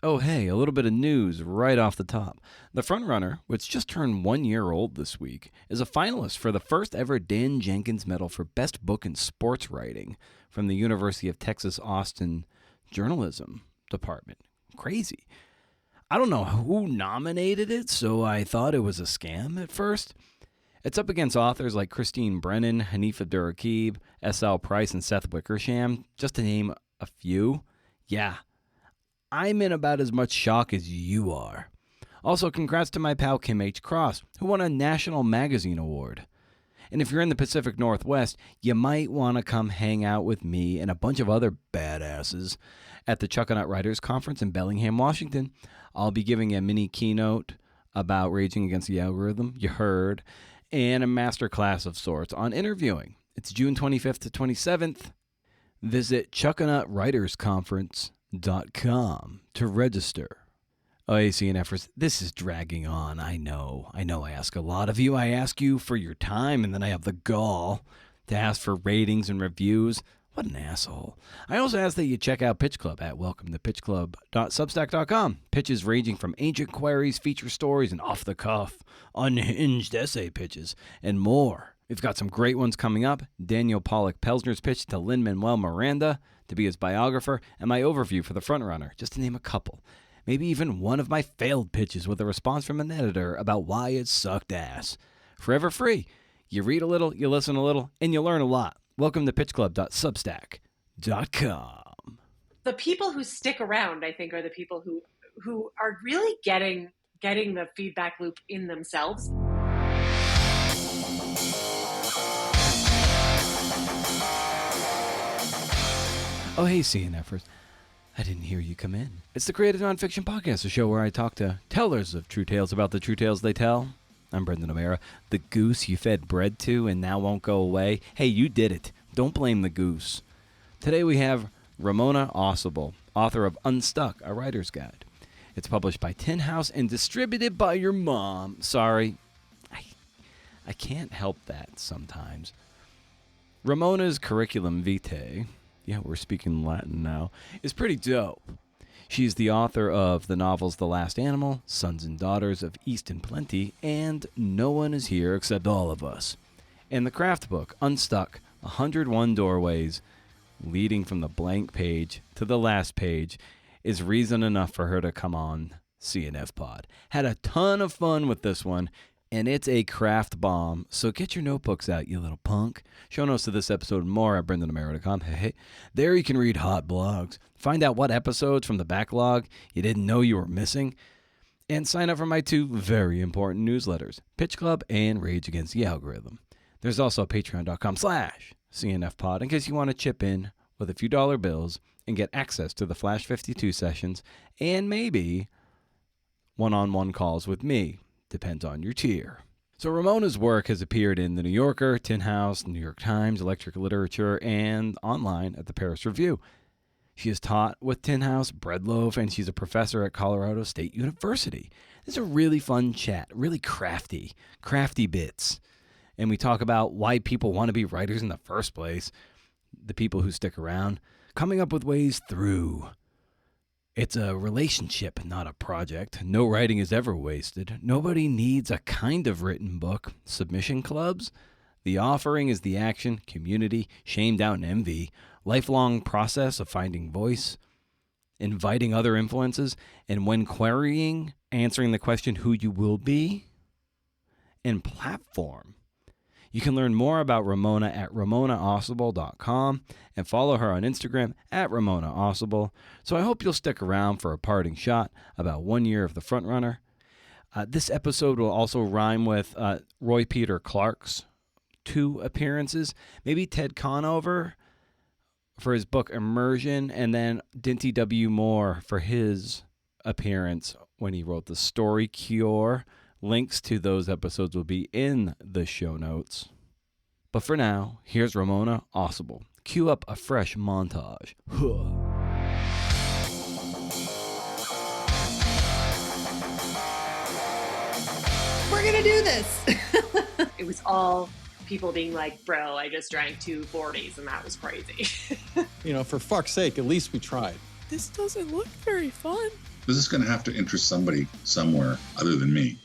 Oh, hey, a little bit of news right off the top. The Frontrunner, which just turned 1 year old this week, is a finalist for the first ever Dan Jenkins Medal for Best Book in Sports Writing from the University of Texas Austin Journalism Department. Crazy. I don't know who nominated it, so I thought it was a scam at first. It's up against authors like Christine Brennan, Hanifa Durraqib, S.L. Price, and Seth Wickersham, just to name a few. Yeah, I'm in about as much shock as you are. Also, congrats to my pal Kim H. Cross, who won a National Magazine Award. And if you're in the Pacific Northwest, you might want to come hang out with me and a bunch of other badasses at the Chuckanut Writers Conference in Bellingham, Washington. I'll be giving a mini keynote about Raging Against the Algorithm, you heard, and a master class of sorts on interviewing. It's June 25th to 27th. Visit ChuckanutWritersConference.com to register. Oh, ACNFers, this is dragging on. I know I ask a lot of you. I ask you for your time, and then I have the gall to ask for ratings and reviews. What an asshole. I also ask that you check out Pitch Club at welcometopitchclub.substack.com. Pitches ranging from ancient queries, feature stories, and off-the-cuff, unhinged essay pitches, and more. We've got some great ones coming up. Daniel Pollock Pelsner's pitch to Lin-Manuel Miranda to be his biographer, and my overview for the Frontrunner, just to name a couple. Maybe even one of my failed pitches with a response from an editor about why it sucked ass. Forever free. You read a little, you listen a little, and you learn a lot. Welcome to pitchclub.substack.com. The people who stick around, I think, are the people who are really getting the feedback loop in themselves. Oh, hey, CNFers. I didn't hear you come in. It's the Creative Nonfiction Podcast, a show where I talk to tellers of true tales about the true tales they tell. I'm Brendan O'Mara, the goose you fed bread to and now won't go away. Hey, you did it. Don't blame the goose. Today we have Ramona Ausubel, author of Unstuck, a writer's guide. It's published by Tin House and distributed by your mom. Sorry, I can't help that sometimes. Ramona's curriculum vitae, yeah, we're speaking Latin now, is pretty dope. She's the author of the novels The Last Animal, Sons and Daughters of East and Plenty, and No One Is Here Except All of Us. And the craft book, Unstuck, 101 Doorways, leading from the blank page to the last page, is reason enough for her to come on CNF Pod. Had a ton of fun with this one, and it's a craft bomb, so get your notebooks out, you little punk. Show notes to this episode and more at BrendanAmara.com. Hey, there you can read hot blogs, find out what episodes from the backlog you didn't know you were missing, and sign up for my two very important newsletters, Pitch Club and Rage Against the Algorithm. There's also patreon.com/CNFpod in case you want to chip in with a few dollar bills and get access to the Flash 52 sessions and maybe one-on-one calls with me. Depends on your tier. So Ramona's work has appeared in The New Yorker, Tin House, New York Times, Electric Literature, and online at the Paris Review. She has taught with Tin House, Bread Loaf, and she's a professor at Colorado State University. It's a really fun chat, really crafty bits. And we talk about why people want to be writers in the first place, the people who stick around, coming up with ways through. It's a relationship, not a project. No writing is ever wasted. Nobody needs a kind of written book. Submission clubs. The offering is the action, community, shame, doubt, and envy. Lifelong process of finding voice, inviting other influences, and when querying, answering the question who you will be, and platform. You can learn more about Ramona at RamonaAusubel.com and follow her on Instagram at Ramona Ausubel. So I hope you'll stick around for a parting shot about 1 year of the Frontrunner. This episode will also rhyme with Roy Peter Clark's 2 appearances, maybe Ted Conover for his book Immersion, and then Dinty W. Moore for his appearance when he wrote The Story Cure. Links to those episodes will be in the show notes. But for now, here's Ramona Ausubel. Cue up a fresh montage. We're gonna do this. It was all people being like, bro, I just drank 2 40s and that was crazy. For fuck's sake, at least we tried. this doesn't look very fun. This is going to have to interest somebody somewhere other than me.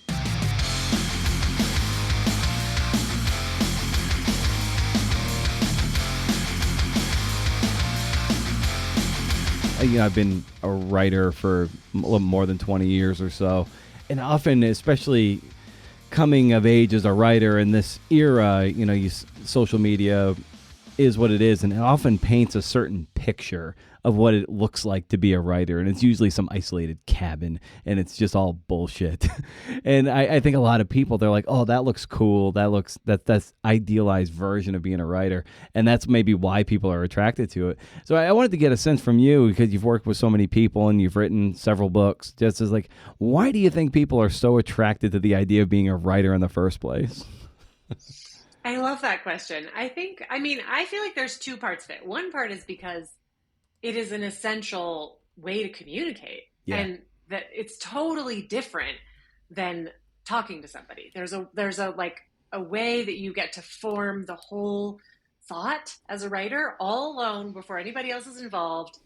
I've been a writer for a little more than 20 years or so, and often, especially coming of age as a writer in this era, social media is what it is, and it often paints a certain picture of what it looks like to be a writer, and it's usually some isolated cabin, and it's just all bullshit. And I think a lot of people, they're like, oh, that looks cool, that's idealized version of being a writer, and that's maybe why people are attracted to it. So I wanted to get a sense from you, because you've worked with so many people and you've written several books, just as like, why do you think people are so attracted to the idea of being a writer in the first place? I love that question. I feel like there's two parts of it. One part is because it is an essential way to communicate, and that it's totally different than talking to somebody. There's a way that you get to form the whole thought as a writer all alone before anybody else is involved,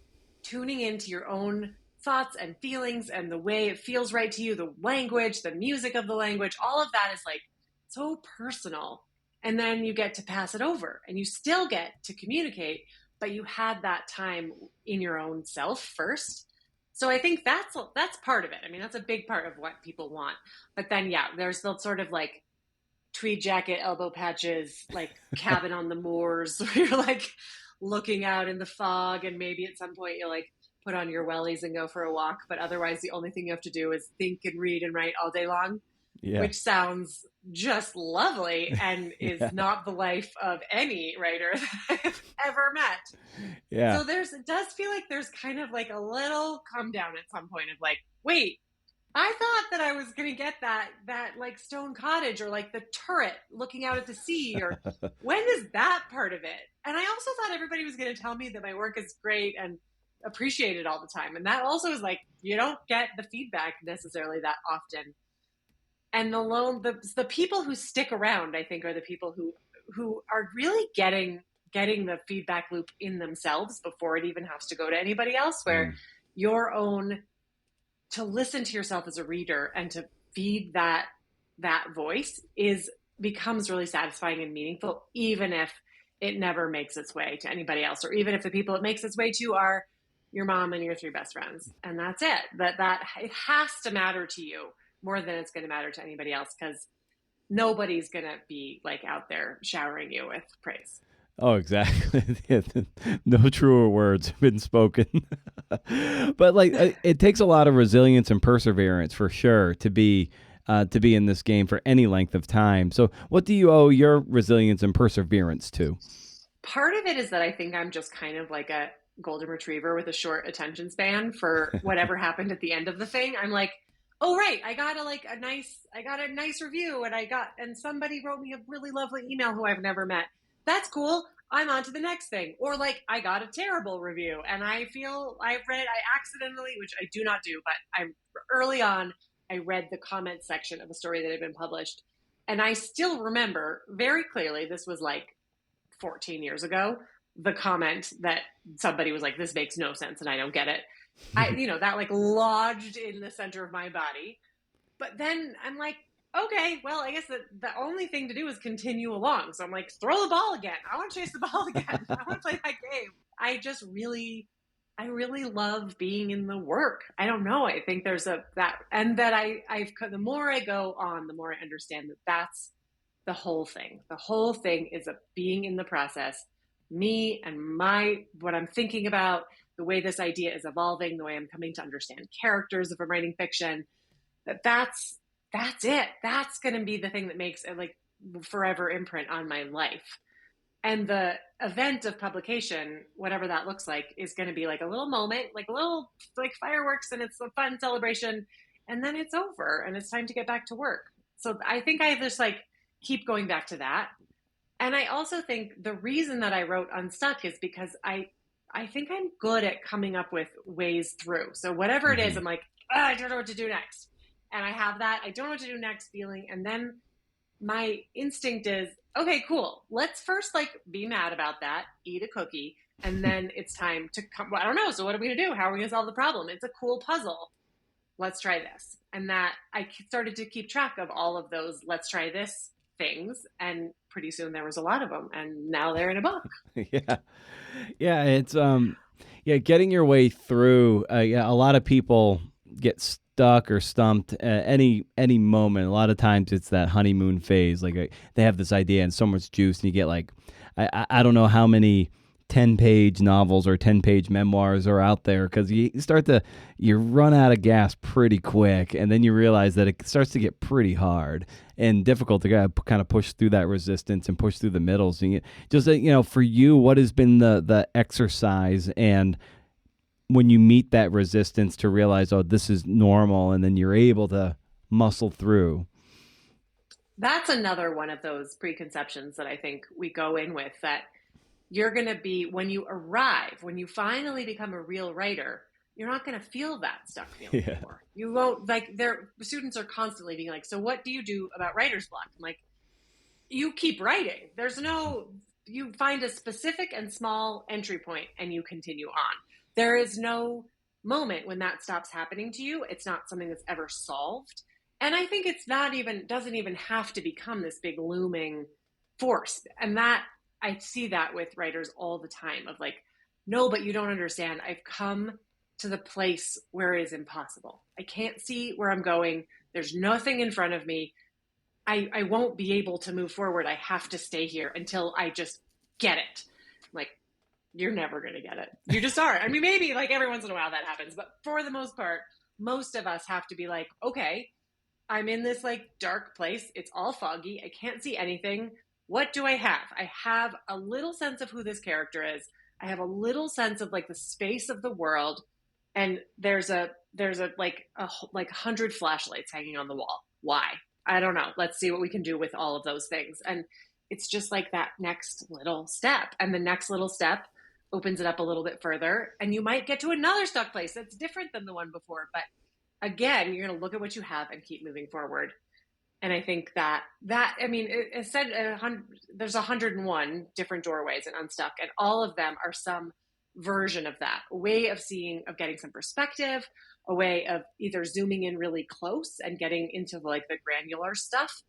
tuning into your own thoughts and feelings and the way it feels right to you, the language, the music of the language, all of that is like so personal. And then you get to pass it over, and you still get to communicate, but you had that time in your own self first. So I think that's part of it. I mean, that's a big part of what people want. But then, there's the sort of like tweed jacket, elbow patches, like cabin on the moors, where you're like looking out in the fog, and maybe at some point you'll like put on your wellies and go for a walk. But otherwise, the only thing you have to do is think and read and write all day long. Yeah. Which sounds just lovely and is not the life of any writer that I've ever met. Yeah. So it does feel like there's kind of like a little come down at some point of like, wait, I thought that I was going to get that like stone cottage or like the turret looking out at the sea, or when is that part of it? And I also thought everybody was going to tell me that my work is great and appreciated all the time. And that also is like, you don't get the feedback necessarily that often. And the people who stick around, I think, are the people who are really getting the feedback loop in themselves before it even has to go to anybody else, where to listen to yourself as a reader and to feed that voice becomes really satisfying and meaningful, even if it never makes its way to anybody else, or even if the people it makes its way to are your mom and your three best friends. And that's it. That it has to matter to you more than it's going to matter to anybody else, because nobody's going to be like out there showering you with praise. Oh, exactly. No truer words have been spoken. But like, it takes a lot of resilience and perseverance for sure to be in this game for any length of time. So what do you owe your resilience and perseverance to? Part of it is that I think I'm just kind of like a golden retriever with a short attention span for whatever happened at the end of the thing. I'm like, oh, right, I got a nice review, and somebody wrote me a really lovely email who I've never met. That's cool. I'm on to the next thing. Or like, I got a terrible review and I accidentally, which I do not do, but early on, I read the comment section of a story that had been published. And I still remember very clearly, this was like 14 years ago, the comment that somebody was like, this makes no sense and I don't get it. That like lodged in the center of my body. But then I'm like, okay, well, I guess the only thing to do is continue along. So I'm like, throw the ball again. I want to chase the ball again. I want to play that game. I really love being in the work. I don't know. I think there's the more I go on, the more I understand that that's the whole thing. The whole thing is being in the process, me and what I'm thinking about, the way this idea is evolving, the way I'm coming to understand characters if I'm writing fiction, that's it. That's going to be the thing that makes it like forever imprint on my life. And the event of publication, whatever that looks like, is going to be like a little moment, like a little like fireworks, and it's a fun celebration, and then it's over and it's time to get back to work. So I think I just like keep going back to that. And I also think the reason that I wrote Unstuck is because I think I'm good at coming up with ways through. So whatever it is, I'm like, I don't know what to do next. And I have that, I don't know what to do next feeling. And then my instinct is, okay, cool. Let's first like be mad about that, eat a cookie, And then it's time to come. Well, I don't know. So what are we going to do? How are we going to solve the problem? It's a cool puzzle. Let's try this. And that I started to keep track of all of those let's try this things. And pretty soon there was a lot of them. And now they're in a book. Yeah. Yeah. It's, yeah, getting your way through. Yeah, a lot of people get stuck or stumped at any moment. A lot of times it's that honeymoon phase. Like they have this idea and so much juice, and you get like, I don't know how many 10-page novels or 10-page memoirs are out there, because you run out of gas pretty quick, and then you realize that it starts to get pretty hard and difficult to kind of push through that resistance and push through the middles. And just for you, what has been the exercise, and when you meet that resistance, to realize, oh, this is normal, and then you're able to muscle through? That's another one of those preconceptions that I think we go in with, that you're going to be, when you arrive, when you finally become a real writer, you're not going to feel that stuck feeling anymore. You won't, like, students are constantly being like, so what do you do about writer's block? I'm like, you keep writing. You find a specific and small entry point and you continue on. There is no moment when that stops happening to you. It's not something that's ever solved. And I think doesn't even have to become this big looming force. And that, I see that with writers all the time, of like, no, but you don't understand. I've come to the place where it is impossible. I can't see where I'm going. There's nothing in front of me. I won't be able to move forward. I have to stay here until I just get it. Like, you're never going to get it. You just are. I mean, maybe like every once in a while that happens, but for the most part, most of us have to be like, okay, I'm in this like dark place. It's all foggy. I can't see anything. What do I have? I have a little sense of who this character is. I have a little sense of like the space of the world. And there's a 100 flashlights hanging on the wall. Why? I don't know. Let's see what we can do with all of those things. And it's just like that next little step. And the next little step opens it up a little bit further. And you might get to another stuck place that's different than the one before. But again, you're going to look at what you have and keep moving forward. And I think it said there's 101 different doorways in Unstuck, and all of them are some version of that, a way of getting some perspective, a way of either zooming in really close and getting into like the granular stuff,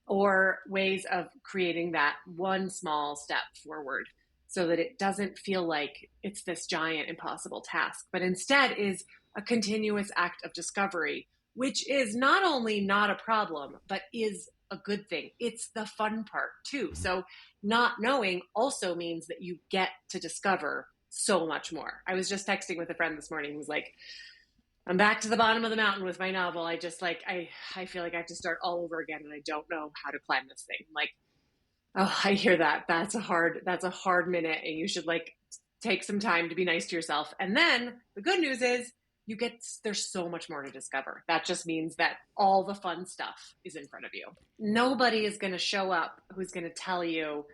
or ways of creating that one small step forward so that it doesn't feel like it's this giant impossible task, but instead is a continuous act of discovery, which is not only not a problem, but is a good thing. It's the fun part too. So not knowing also means that you get to discover so much more. I was just texting with a friend this morning who's like, I'm back to the bottom of the mountain with my novel. I just like, I feel like I have to start all over again, and I don't know how to climb this thing. Like, oh, I hear that. That's a hard minute, and you should like take some time to be nice to yourself. And then the good news is, there's so much more to discover. That just means that all the fun stuff is in front of you. Nobody is going to show up who's going to tell you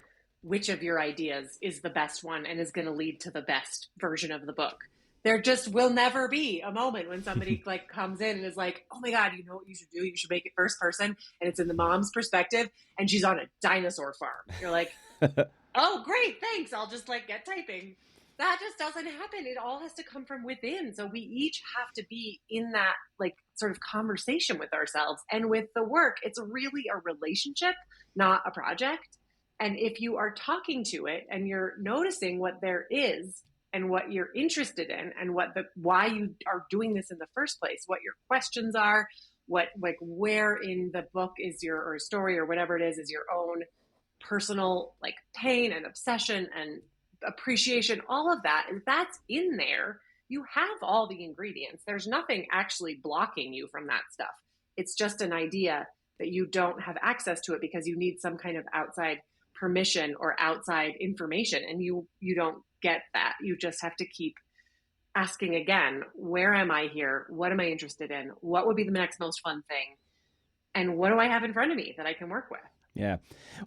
which of your ideas is the best one and is going to lead to the best version of the book. There just will never be a moment when somebody like comes in and is like, oh my God, you know what you should do? You should make it first person, and it's in the mom's perspective, and she's on a dinosaur farm. You're like, oh, great, thanks. I'll just like get typing. That just doesn't happen. It all has to come from within. So we each have to be in that like sort of conversation with ourselves and with the work. It's really a relationship, not a project. And if you are talking to it and you're noticing what there is and what you're interested in and why you are doing this in the first place, what your questions are, where in the book is or story or whatever it is your own personal like pain and obsession and appreciation, all of that, if that's in there, you have all the ingredients. There's nothing actually blocking you from that stuff. It's just an idea that you don't have access to it because you need some kind of outside permission or outside information, and you don't get that. You just have to keep asking again, where am I here? What am I interested in? What would be the next most fun thing? And what do I have in front of me that I can work with? Yeah.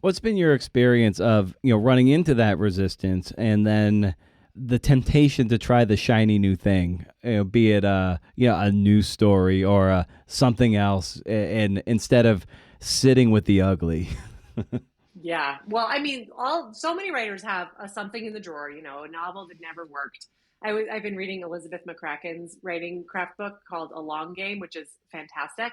What's been your experience of, running into that resistance and then the temptation to try the shiny new thing, be it a news story or something else, and instead of sitting with the ugly? Yeah. Well, I mean, so many writers have something in the drawer, a novel that never worked. I've been reading Elizabeth McCracken's writing craft book called A Long Game, which is fantastic.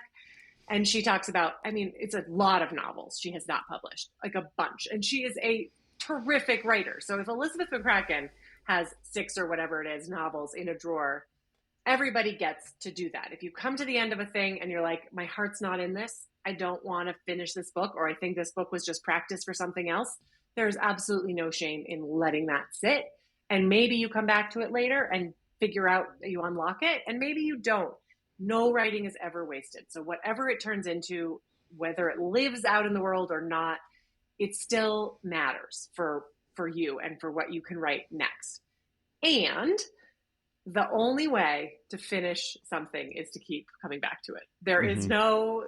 And she talks about, I mean, it's a lot of novels she has not published, like a bunch. And she is a terrific writer. So if Elizabeth McCracken has 6 or whatever it is novels in a drawer, everybody gets to do that. If you come to the end of a thing and you're like, my heart's not in this, I don't want to finish this book, or I think this book was just practice for something else, there's absolutely no shame in letting that sit. And maybe you come back to it later and figure out that you unlock it, and maybe you don't. No writing is ever wasted. So whatever it turns into, whether it lives out in the world or not, it still matters for you and for what you can write next. And the only way to finish something is to keep coming back to it. There's no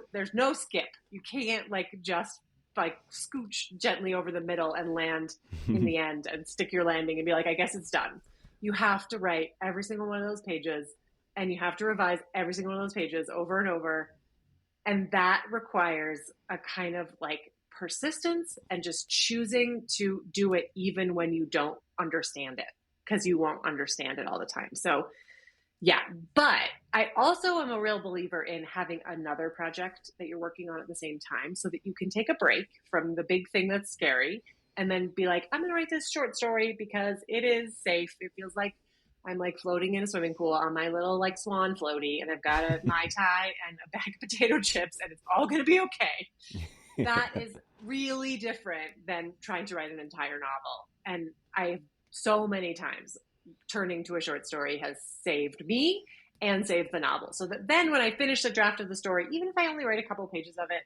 skip. You can't just scooch gently over the middle and land in the end and stick your landing and be like, I guess it's done. You have to write every single one of those pages, and you have to revise every single one of those pages over and over. And that requires a kind of persistence and just choosing to do it even when you don't understand it, because you won't understand it all the time. So yeah, but I also am a real believer in having another project that you're working on at the same time, so that you can take a break from the big thing that's scary and then be like, I'm going to write this short story because it is safe. It feels like I'm floating in a swimming pool on my little swan floaty, and I've got a Mai Tai and a bag of potato chips, and it's all going to be okay. That is really different than trying to write an entire novel. And so many times turning to a short story has saved me and saved the novel. So that then when I finish the draft of the story, even if I only write a couple pages of it,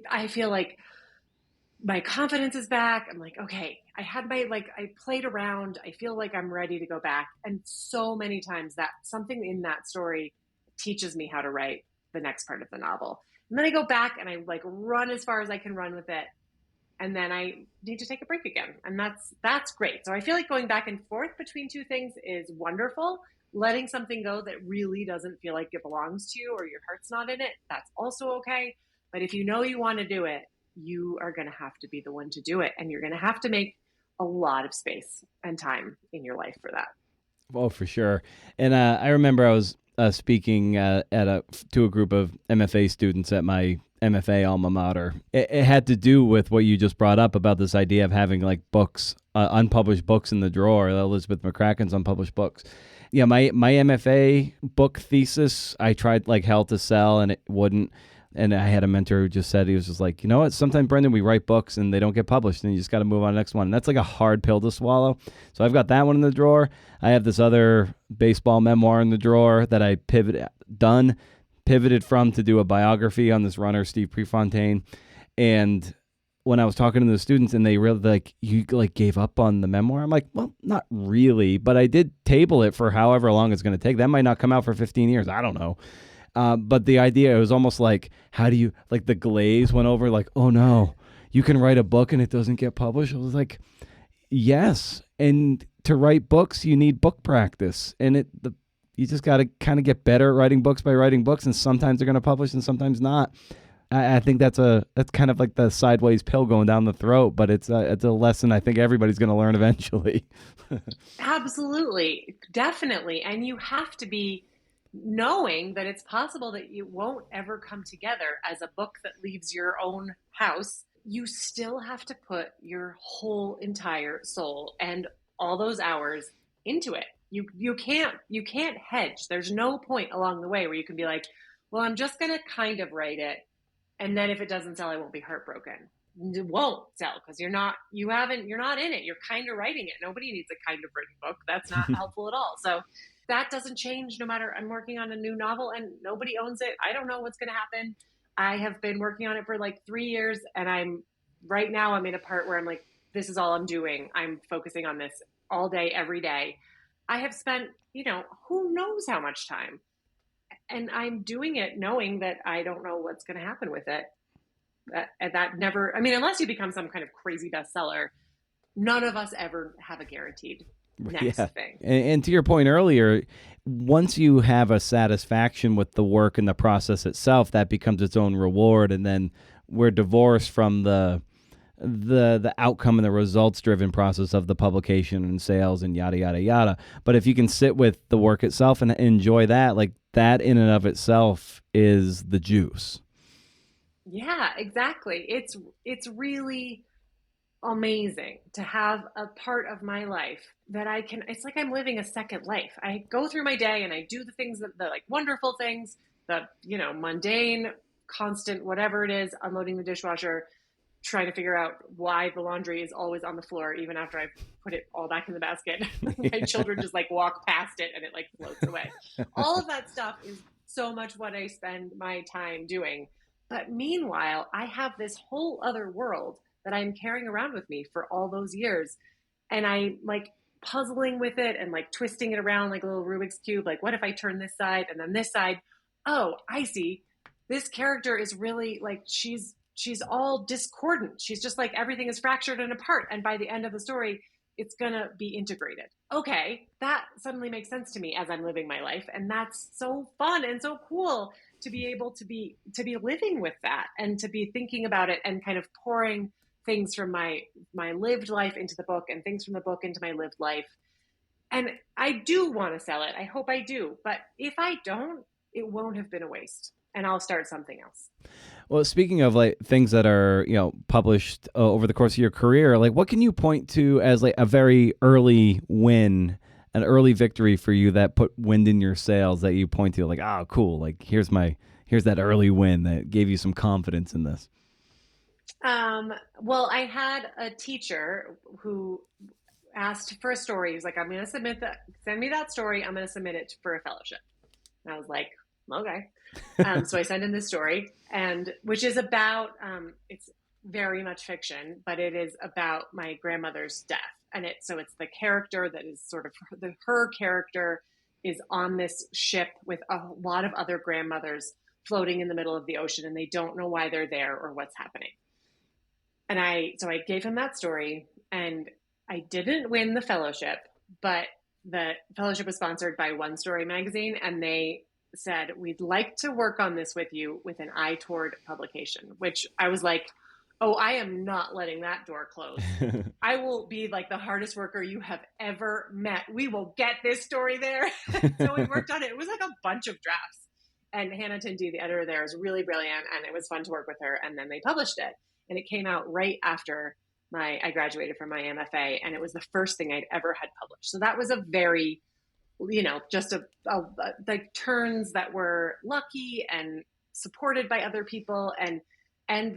I feel like my confidence is back. I'm like, okay, I had I played around. I feel like I'm ready to go back. And so many times that something in that story teaches me how to write the next part of the novel. And then I go back and I run as far as I can run with it. And then I need to take a break again. And that's great. So I feel like going back and forth between two things is wonderful. Letting something go that really doesn't feel like it belongs to you, or your heart's not in it, that's also okay. But if you know you want to do it, you are going to have to be the one to do it. And you're going to have to make a lot of space and time in your life for that. Oh, for sure. And I remember I was speaking to a group of MFA students at my MFA alma mater. It had to do with what you just brought up about this idea of having books, unpublished books in the drawer, Elizabeth McCracken's unpublished books. Yeah, my MFA book thesis, I tried hell to sell, and it wouldn't. And I had a mentor who just said, he was just like, you know what, sometimes, Brendan, we write books and they don't get published, and you just got to move on to the next one. And that's a hard pill to swallow. So I've got that one in the drawer. I have this other baseball memoir in the drawer that I pivoted from to do a biography on this runner, Steve Prefontaine. And when I was talking to the students and they really you gave up on the memoir, I'm like, well, not really, but I did table it for however long it's going to take. That might not come out for 15 years. I don't know. But the idea, it was almost how do you, the glaze went over, oh no, you can write a book and it doesn't get published. I was like, yes. And to write books, you need book practice. And you just got to kind of get better at writing books by writing books. And sometimes they're going to publish and sometimes not. I think that's kind of the sideways pill going down the throat, but it's a lesson I think everybody's going to learn eventually. Absolutely. Definitely. And you have to be knowing that it's possible that you won't ever come together as a book that leaves your own house. You still have to put your whole entire soul and all those hours into it. You can't hedge. There's no point along the way where you can be like, well, I'm just going to kind of write it, and then if it doesn't sell, I won't be heartbroken. It won't sell because you're not in it. You're kind of writing it. Nobody needs a kind of written book. That's not helpful at all. So that doesn't change no matter. I'm working on a new novel and nobody owns it. I don't know what's going to happen. I have been working on it for 3 years, and I'm in a part where I'm like, this is all I'm doing. I'm focusing on this all day, every day. I have spent, who knows how much time, and I'm doing it knowing that I don't know what's going to happen with it. That never, unless you become some kind of crazy bestseller, none of us ever have a guaranteed next thing. And to your point earlier, once you have a satisfaction with the work and the process itself, that becomes its own reward. And then we're divorced from the the outcome and the results driven process of the publication and sales and yada yada yada. But if you can sit with the work itself and enjoy that, like that in and of itself is the juice. Yeah, exactly. It's really amazing to have a part of my life that I can, it's like I'm living a second life. I go through my day and I do the things that the like wonderful things, the, mundane, constant, whatever it is, unloading the dishwasher, trying to figure out why the laundry is always on the floor, even after I've put it all back in the basket. My children just like walk past it and it like floats away. All of that stuff is so much what I spend my time doing. But meanwhile, I have this whole other world that I'm carrying around with me for all those years. And I like puzzling with it and like twisting it around like a little Rubik's Cube. Like, what if I turn this side and then this side? Oh, I see. This character is really like, she's all discordant. She's just like everything is fractured and apart. And by the end of the story, it's going to be integrated. Okay, that suddenly makes sense to me as I'm living my life. And that's so fun and so cool to be able to be living with that and to be thinking about it and kind of pouring things from my lived life into the book and things from the book into my lived life. And I do want to sell it. I hope I do. But if I don't, it won't have been a waste. And I'll start something else. Well, speaking of like things that are, published over the course of your career, like what can you point to as like a very early win, an early victory for you that put wind in your sails that you point to like, oh, cool. Like here's that early win that gave you some confidence in this. Well, I had a teacher who asked for a story. He was like, I'm going to send me that story. I'm going to submit it for a fellowship. And I was like, okay. So I sent in this story, and which is about, it's very much fiction, but it is about my grandmother's death. And it's the character that is sort of her character is on this ship with a lot of other grandmothers floating in the middle of the ocean, and they don't know why they're there or what's happening. And so I gave him that story, and I didn't win the fellowship, but the fellowship was sponsored by One Story magazine, and they said, we'd like to work on this with you with an eye toward publication, which I was like, oh, I am not letting that door close. I will be like the hardest worker you have ever met. We will get this story there. So we worked on it. It was like a bunch of drafts. And Hannah Tindy, the editor there, is really brilliant, and it was fun to work with her. And then they published it. And it came out right after I graduated from my MFA, and it was the first thing I'd ever had published. So that was a very, just like turns that were lucky and supported by other people and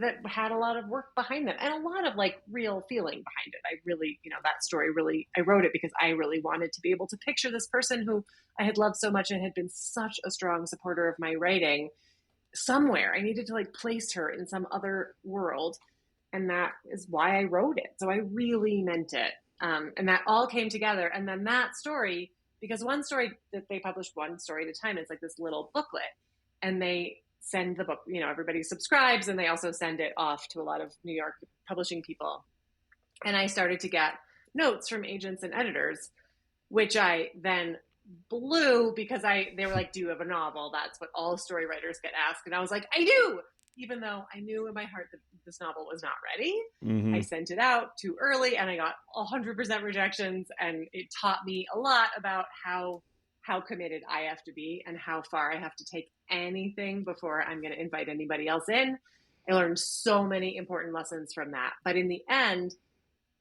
that had a lot of work behind them and a lot of like real feeling behind it. I really, that story really, I wrote it because I really wanted to be able to picture this person who I had loved so much and had been such a strong supporter of my writing somewhere. I needed to like place her in some other world. And that is why I wrote it. So I really meant it. And that all came together. And then that story, because one story that they published one story at a time, it's like this little booklet, and they send the book, everybody subscribes, and they also send it off to a lot of New York publishing people. And I started to get notes from agents and editors, which I then blew because they were like, do you have a novel? That's what all story writers get asked. And I was like, I do, even though I knew in my heart that this novel was not ready. Mm-hmm. I sent it out too early and I got 100% rejections, and it taught me a lot about how committed I have to be and how far I have to take anything before I'm going to invite anybody else in. I learned so many important lessons from that. But in the end,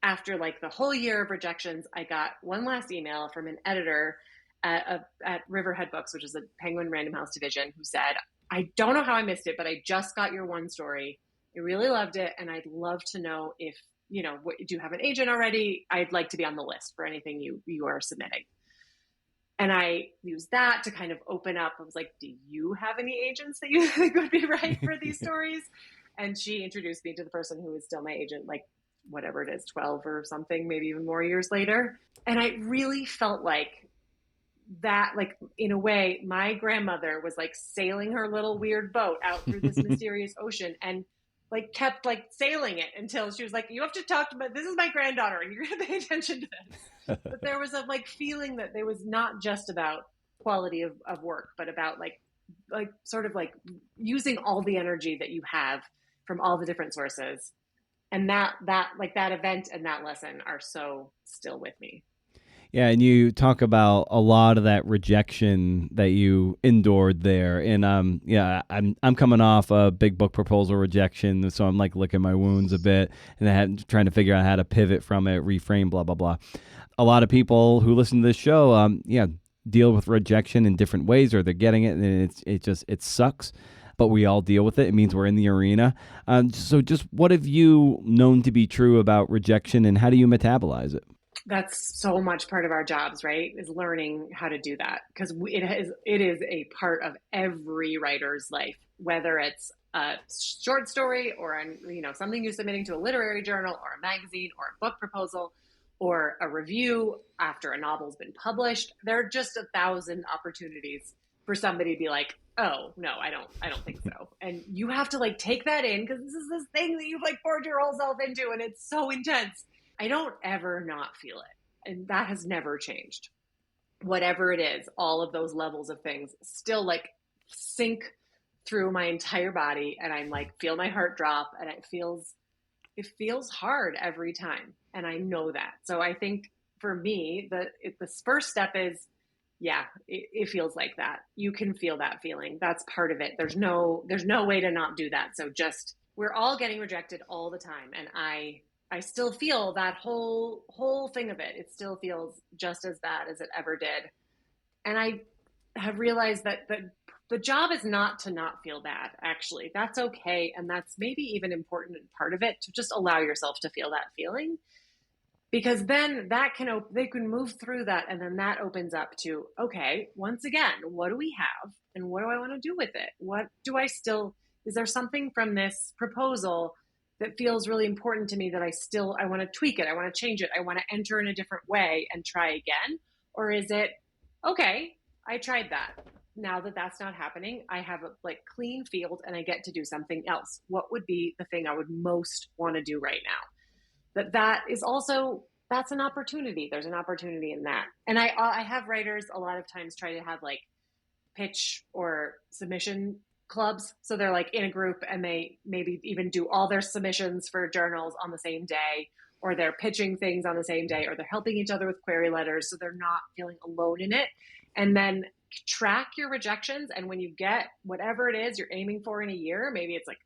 after like the whole year of rejections, I got one last email from an editor at Riverhead Books, which is a Penguin Random House division, who said, I don't know how I missed it, but I just got your one story. I really loved it. And I'd love to know if, do you have an agent already? I'd like to be on the list for anything you are submitting. And I used that to kind of open up. I was like, do you have any agents that you think would be right for these stories? And she introduced me to the person who is still my agent, like whatever it is, 12 or something, maybe even more years later. And I really felt like that, like in a way, my grandmother was like sailing her little weird boat out through this mysterious ocean and like kept like sailing it until she was like, you have to talk to this is my granddaughter and you're going to pay attention to this. But there was a like feeling that there was not just about quality of work, but about like sort of like using all the energy that you have from all the different sources And that event and that lesson are so still with me. Yeah, and you talk about a lot of that rejection that you endured there, and yeah, I'm coming off a big book proposal rejection, so I'm like licking my wounds a bit, and trying to figure out how to pivot from it, reframe, blah blah blah. A lot of people who listen to this show, yeah, deal with rejection in different ways, or they're getting it, and it sucks. But we all deal with it. It means we're in the arena. So, just what have you known to be true about rejection, and how do you metabolize it? That's so much part of our jobs, right? Is learning how to do that, because it is a part of every writer's life, whether it's a short story or something you're submitting to a literary journal or a magazine or a book proposal or a review after a novel's been published. There are just 1,000 opportunities for somebody to be like, oh no, I don't think so. And you have to like take that in, because this is this thing that you've like poured your whole self into, and it's so intense. I don't ever not feel it. And that has never changed. Whatever it is, all of those levels of things still like sink through my entire body, and I'm like, feel my heart drop, and it feels hard every time. And I know that. So I think for me, the first step is, yeah, it feels like that. You can feel that feeling. That's part of it. There's no way to not do that. So just, we're all getting rejected all the time. And I still feel that whole thing of it. It still feels just as bad as it ever did. And I have realized that the job is not to not feel bad, actually. That's okay. And that's maybe even important part of it, to just allow yourself to feel that feeling. Because then they can move through that, and then that opens up to, okay, once again, what do we have and what do I want to do with it? Is there something from this proposal that feels really important to me that I want to tweak it, I want to change it, I want to enter in a different way and try again? Or is it, okay, I tried that. Now that that's not happening, I have a like clean field and I get to do something else. What would be the thing I would most want to do right now? That is also, that's an opportunity. There's an opportunity in that. And I have writers a lot of times try to have like pitch or submission clubs. So they're like in a group, and they maybe even do all their submissions for journals on the same day, or they're pitching things on the same day, or they're helping each other with query letters, so they're not feeling alone in it. And then track your rejections. And when you get whatever it is you're aiming for in a year, maybe it's like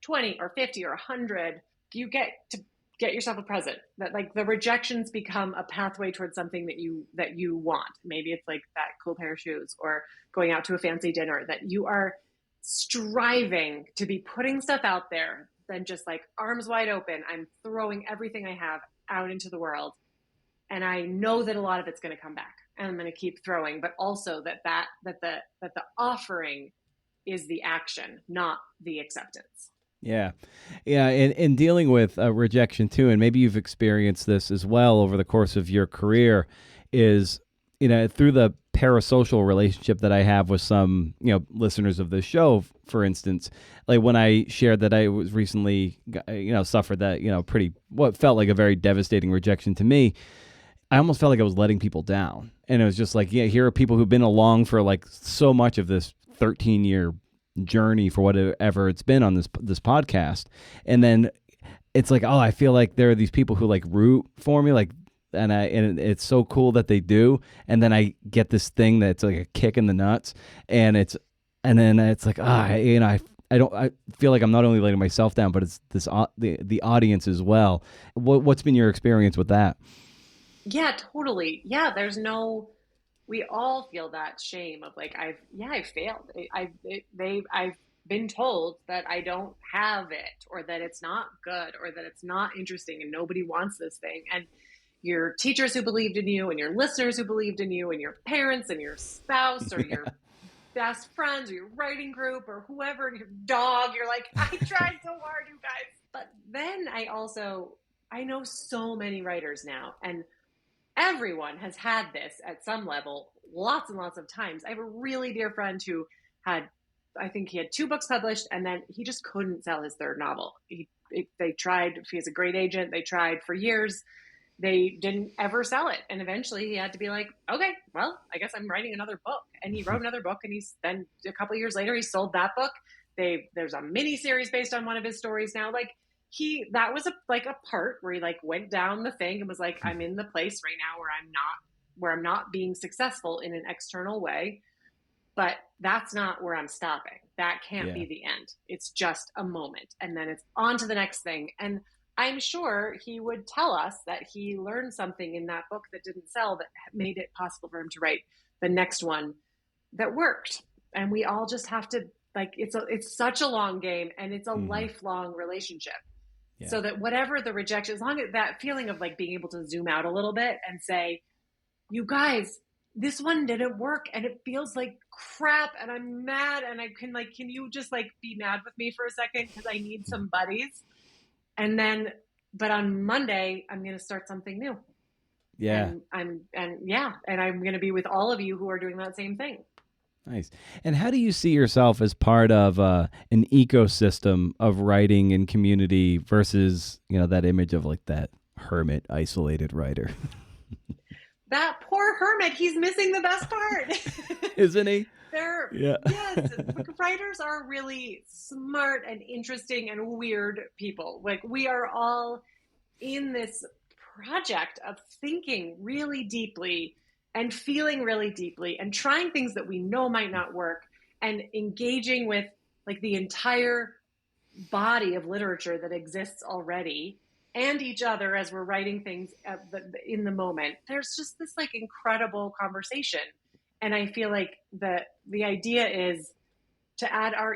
20 or 50 or 100, you get to get yourself a present. That like the rejections become a pathway towards something that you want. Maybe it's like that cool pair of shoes, or going out to a fancy dinner, that you are striving to be putting stuff out there, then just like arms wide open, I'm throwing everything I have out into the world. And I know that a lot of it's going to come back, and I'm going to keep throwing, but also that the offering is the action, not the acceptance. Yeah. Yeah. And dealing with rejection too, and maybe you've experienced this as well over the course of your career, is, through the parasocial relationship that I have with some, listeners of the show, for instance, like when I shared that I was recently, suffered that, what felt like a very devastating rejection to me, I almost felt like I was letting people down. And it was just like, yeah, here are people who've been along for like so much of this 13-year journey for whatever it's been on this podcast, and then it's like, oh, I feel like there are these people who like root for me, like, and it's so cool that they do, and then I get this thing that's like a kick in the nuts, and then it's like, I feel like I'm not only letting myself down, but it's this the audience as well. What's been your experience with that? Yeah, totally. Yeah, we all feel that shame of like, I failed. I've been told that I don't have it, or that it's not good, or that it's not interesting, and nobody wants this thing. And your teachers who believed in you, and your listeners who believed in you, and your parents, and your spouse, or your best friends, or your writing group, or whoever, your dog, you're like, I tried so hard, you guys. But then I know so many writers now, and everyone has had this at some level, lots and lots of times. I have a really dear friend who I think he had 2 books published, and then he just couldn't sell his 3rd novel. They tried, he has a great agent, they tried for years. They didn't ever sell it. And eventually he had to be like, okay, well, I guess I'm writing another book. And he wrote another book, and then a couple of years later, he sold that book. There's a mini series based on one of his stories now. Like, that was a part where he like went down the thing and was like, I'm in the place right now where I'm not being successful in an external way, but that's not where I'm stopping. That can't be the end. It's just a moment. And then it's on to the next thing. And I'm sure he would tell us that he learned something in that book that didn't sell that made it possible for him to write the next one that worked. And we all just have to, like, it's such a long game, and it's a lifelong relationship. Yeah. So that whatever the rejection, as long as that feeling of like being able to zoom out a little bit and say, you guys, this one didn't work and it feels like crap and I'm mad, and can you just like be mad with me for a second because I need some buddies? And then, but on Monday, I'm going to start something new. Yeah. And I'm going to be with all of you who are doing that same thing. Nice. And how do you see yourself as part of an ecosystem of writing and community versus, that image of like that hermit, isolated writer? That poor hermit, he's missing the best part. Isn't he? Yes, writers are really smart and interesting and weird people. Like, we are all in this project of thinking really deeply and feeling really deeply and trying things that we know might not work and engaging with like the entire body of literature that exists already and each other as we're writing things in the moment. There's just this like incredible conversation. And I feel like the idea is to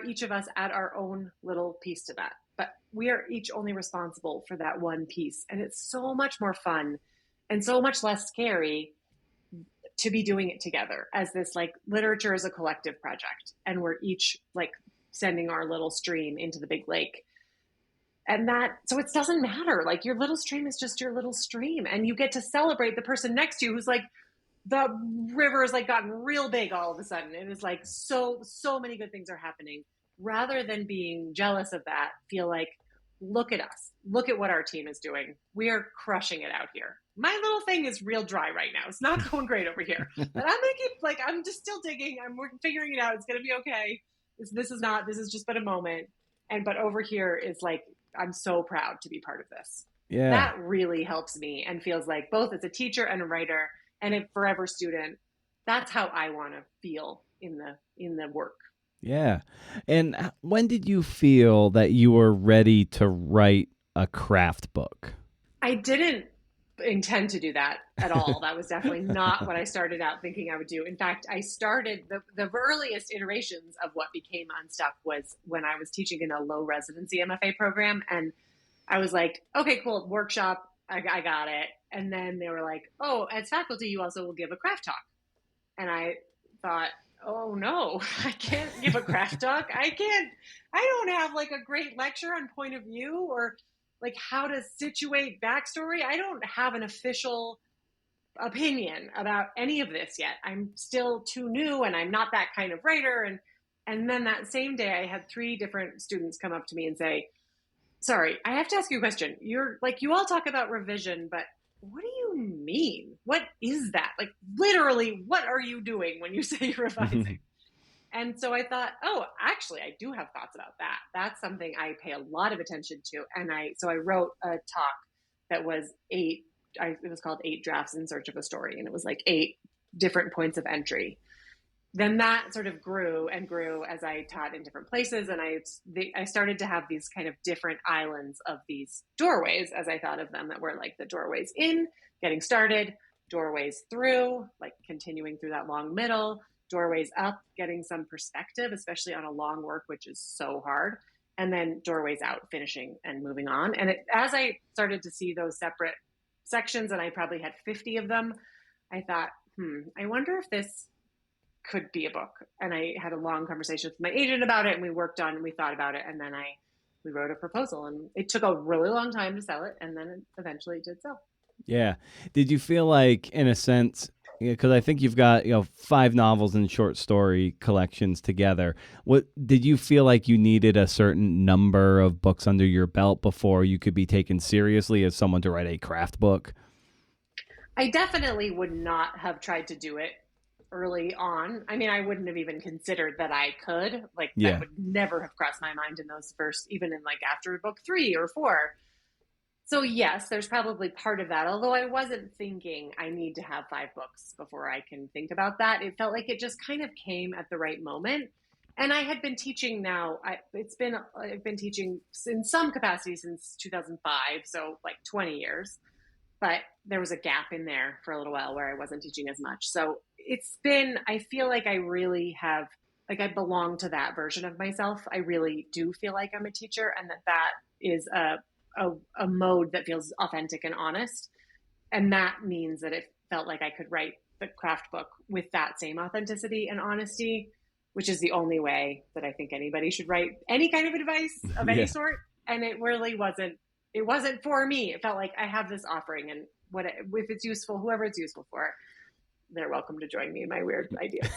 each of us add our own little piece to that. But we are each only responsible for that one piece. And it's so much more fun and so much less scary to be doing it together, as this like literature is a collective project. And we're each like sending our little stream into the big lake. And so it doesn't matter. Like, your little stream is just your little stream. And you get to celebrate the person next to you who's like, the river has like gotten real big all of a sudden. And it's like, so many good things are happening, rather than being jealous of that. Feel like, look at us, look at what our team is doing. We are crushing it out here. My little thing is real dry right now. It's not going great over here, but I'm going to keep I'm just still digging. I'm figuring it out. It's going to be okay. This is just but a moment. But over here is like, I'm so proud to be part of this. Yeah. That really helps me and feels like, both as a teacher and a writer and a forever student, that's how I want to feel in the work. Yeah. And when did you feel that you were ready to write a craft book? I didn't intend to do that at all. That was definitely not what I started out thinking I would do. In fact, I started the earliest iterations of what became Unstuck was when I was teaching in a low residency MFA program. And I was like, okay, cool, workshop. I got it. And then they were like, oh, as faculty, you also will give a craft talk. And I thought, oh no, I can't give a craft talk. I don't have like a great lecture on point of view or like how to situate backstory. I don't have an official opinion about any of this yet. I'm still too new and I'm not that kind of writer. And then that same day I had 3 different students come up to me and say, sorry, I have to ask you a question. You're like, you all talk about revision, but what do you mean? What is that? Like, literally, what are you doing when you say you're revising? And so I thought, oh, actually, I do have thoughts about that. That's something I pay a lot of attention to. And so I wrote a talk that was it was called 8 Drafts in Search of a Story. And it was like 8 different points of entry. Then that sort of grew and grew as I taught in different places. And I started to have these kind of different islands of these doorways, as I thought of them, that were like the doorways in, getting started, doorways through, like continuing through that long middle, doorways up, getting some perspective, especially on a long work, which is so hard, and then doorways out, finishing and moving on. And as I started to see those separate sections, and I probably had 50 of them, I thought, I wonder if this could be a book. And I had a long conversation with my agent about it, and we thought about it, and then we wrote a proposal, and it took a really long time to sell it, and then it eventually did sell. Yeah. Did you feel like, in a sense, because I think you've got 5 novels and short story collections together, what did you feel like you needed a certain number of books under your belt before you could be taken seriously as someone to write a craft book? I definitely would not have tried to do it early on. I mean, I wouldn't have even considered that I could. Like, Yeah. that would never have crossed my mind in those first, even in like after book 3 or 4. So yes, there's probably part of that. Although I wasn't thinking I need to have 5 books before I can think about that. It felt like it just kind of came at the right moment. And I had been teaching now. I've been teaching in some capacity since 2005, so like 20 years. But there was a gap in there for a little while where I wasn't teaching as much. So it's been. I feel like I really have. Like, I belong to that version of myself. I really do feel like I'm a teacher, and that is a mode that feels authentic and honest. And that means that it felt like I could write the craft book with that same authenticity and honesty, which is the only way that I think anybody should write any kind of advice of any Yeah. sort. And it really wasn't, it wasn't for me. It felt like I have this offering, and if it's useful, whoever it's useful for, they're welcome to join me in my weird ideas.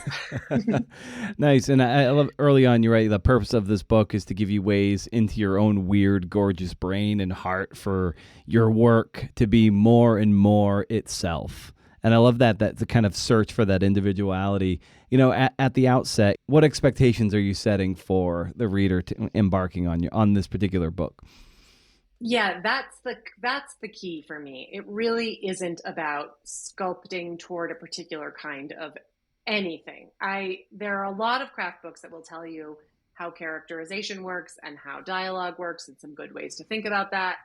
Nice. And I love early on, you're right. The purpose of this book is to give you ways into your own weird, gorgeous brain and heart for your work to be more and more itself. And I love that the kind of search for that individuality. You know, at the outset, what expectations are you setting for the reader embarking on this particular book? Yeah, that's the key for me. It really isn't about sculpting toward a particular kind of anything. There are a lot of craft books that will tell you how characterization works and how dialogue works, and some good ways to think about that.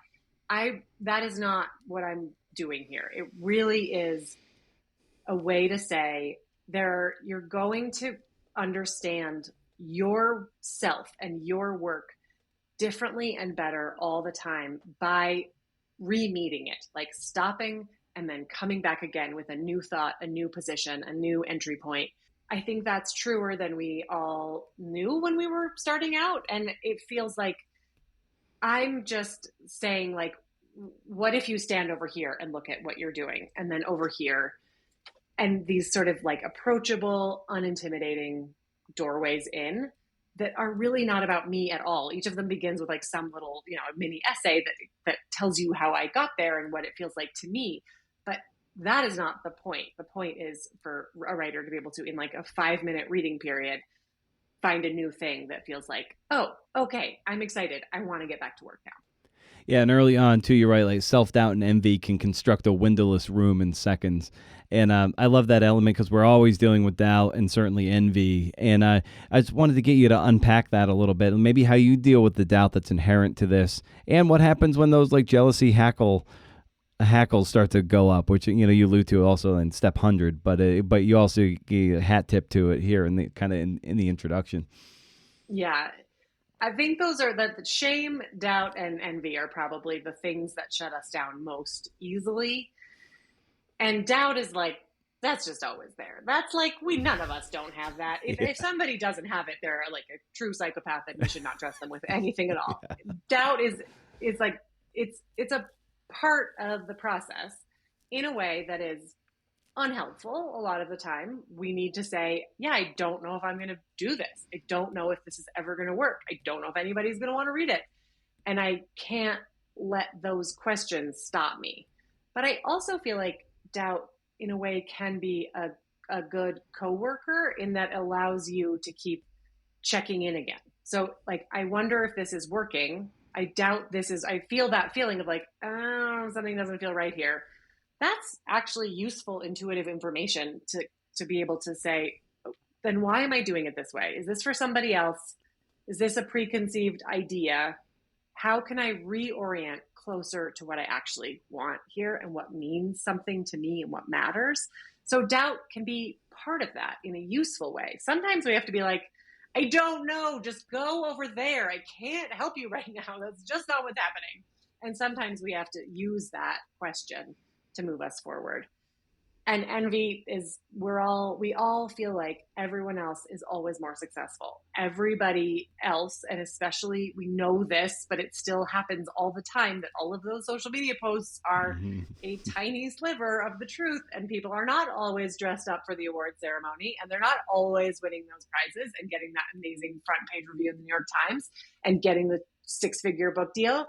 That is not what I'm doing here. It really is a way to say you're going to understand yourself and your work differently and better all the time by re-meeting it, like stopping and then coming back again with a new thought, a new position, a new entry point. I think that's truer than we all knew when we were starting out. And it feels like I'm just saying, like, what if you stand over here and look at what you're doing, and then over here, and these sort of like approachable, unintimidating doorways in that are really not about me at all. Each of them begins with like some little, mini essay that tells you how I got there and what it feels like to me. But that is not the point. The point is for a writer to be able to, in like a 5-minute reading period, find a new thing that feels like, oh, okay, I'm excited. I want to get back to work now. Yeah, and early on, too, you're right, like self-doubt and envy can construct a windowless room in seconds. And I love that element because we're always dealing with doubt and certainly envy. And I just wanted to get you to unpack that a little bit, and maybe how you deal with the doubt that's inherent to this, and what happens when those like jealousy hackles start to go up, which you allude to also in step 100, but you also gave a hat tip to it here in the kind of in the introduction. Yeah. I think those are the shame, doubt, and envy are probably the things that shut us down most easily. And doubt is like, that's just always there. That's like, none of us don't have that. If somebody doesn't have it, they're like a true psychopath, and you should not trust them with anything at all. Yeah. Doubt is like, it's a part of the process in a way that is unhelpful. A lot of the time we need to say, yeah, I don't know if I'm going to do this. I don't know if this is ever going to work. I don't know if anybody's going to want to read it. And I can't let those questions stop me. But I also feel like doubt in a way can be a good coworker, in that allows you to keep checking in again. So like, I wonder if this is working. I doubt this is, I feel that feeling of like, oh, something doesn't feel right here. That's actually useful, intuitive information to be able to say, then why am I doing it this way? Is this for somebody else? Is this a preconceived idea? How can I reorient closer to what I actually want here and what means something to me and what matters? So doubt can be part of that in a useful way. Sometimes we have to be like, I don't know, just go over there. I can't help you right now. That's just not what's happening. And sometimes we have to use that question to move us forward. And envy is, we all feel like everyone else is always more successful. Everybody else, and especially we know this, but it still happens all the time, that all of those social media posts are a tiny sliver of the truth, and people are not always dressed up for the award ceremony, and they're not always winning those prizes and getting that amazing front page review in the New York Times and getting the 6-figure book deal.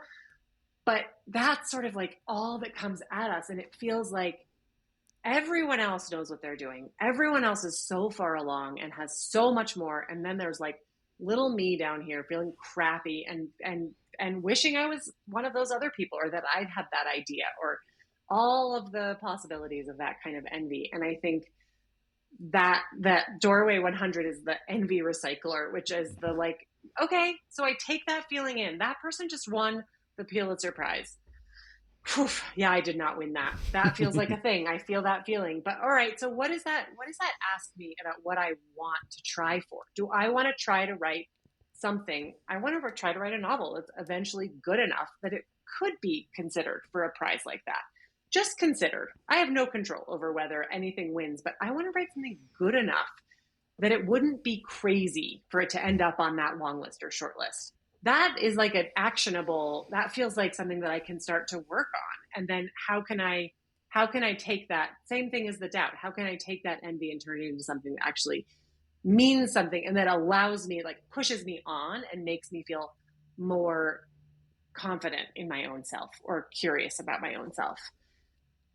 But that's sort of like all that comes at us, and it feels like everyone else knows what they're doing. Everyone else is so far along and has so much more. And then there's like little me down here feeling crappy and wishing I was one of those other people, or that I'd had that idea, or all of the possibilities of that kind of envy. And I think that doorway 100 is the envy recycler, which is the like, okay, so I take that feeling in. That person just won the Pulitzer Prize. Whew, yeah, I did not win that. That feels like a thing. I feel that feeling. But all right, so what does that ask me about what I want to try for? Do I want to try to write something? I want to try to write a novel that's eventually good enough that it could be considered for a prize like that. Just considered. I have no control over whether anything wins, but I want to write something good enough that it wouldn't be crazy for it to end up on that long list or short list. That is like an actionable, that feels like something that I can start to work on. And then how can I take that same thing as the doubt? How can I take that envy and turn it into something that actually means something and that allows me, like pushes me on and makes me feel more confident in my own self or curious about my own self.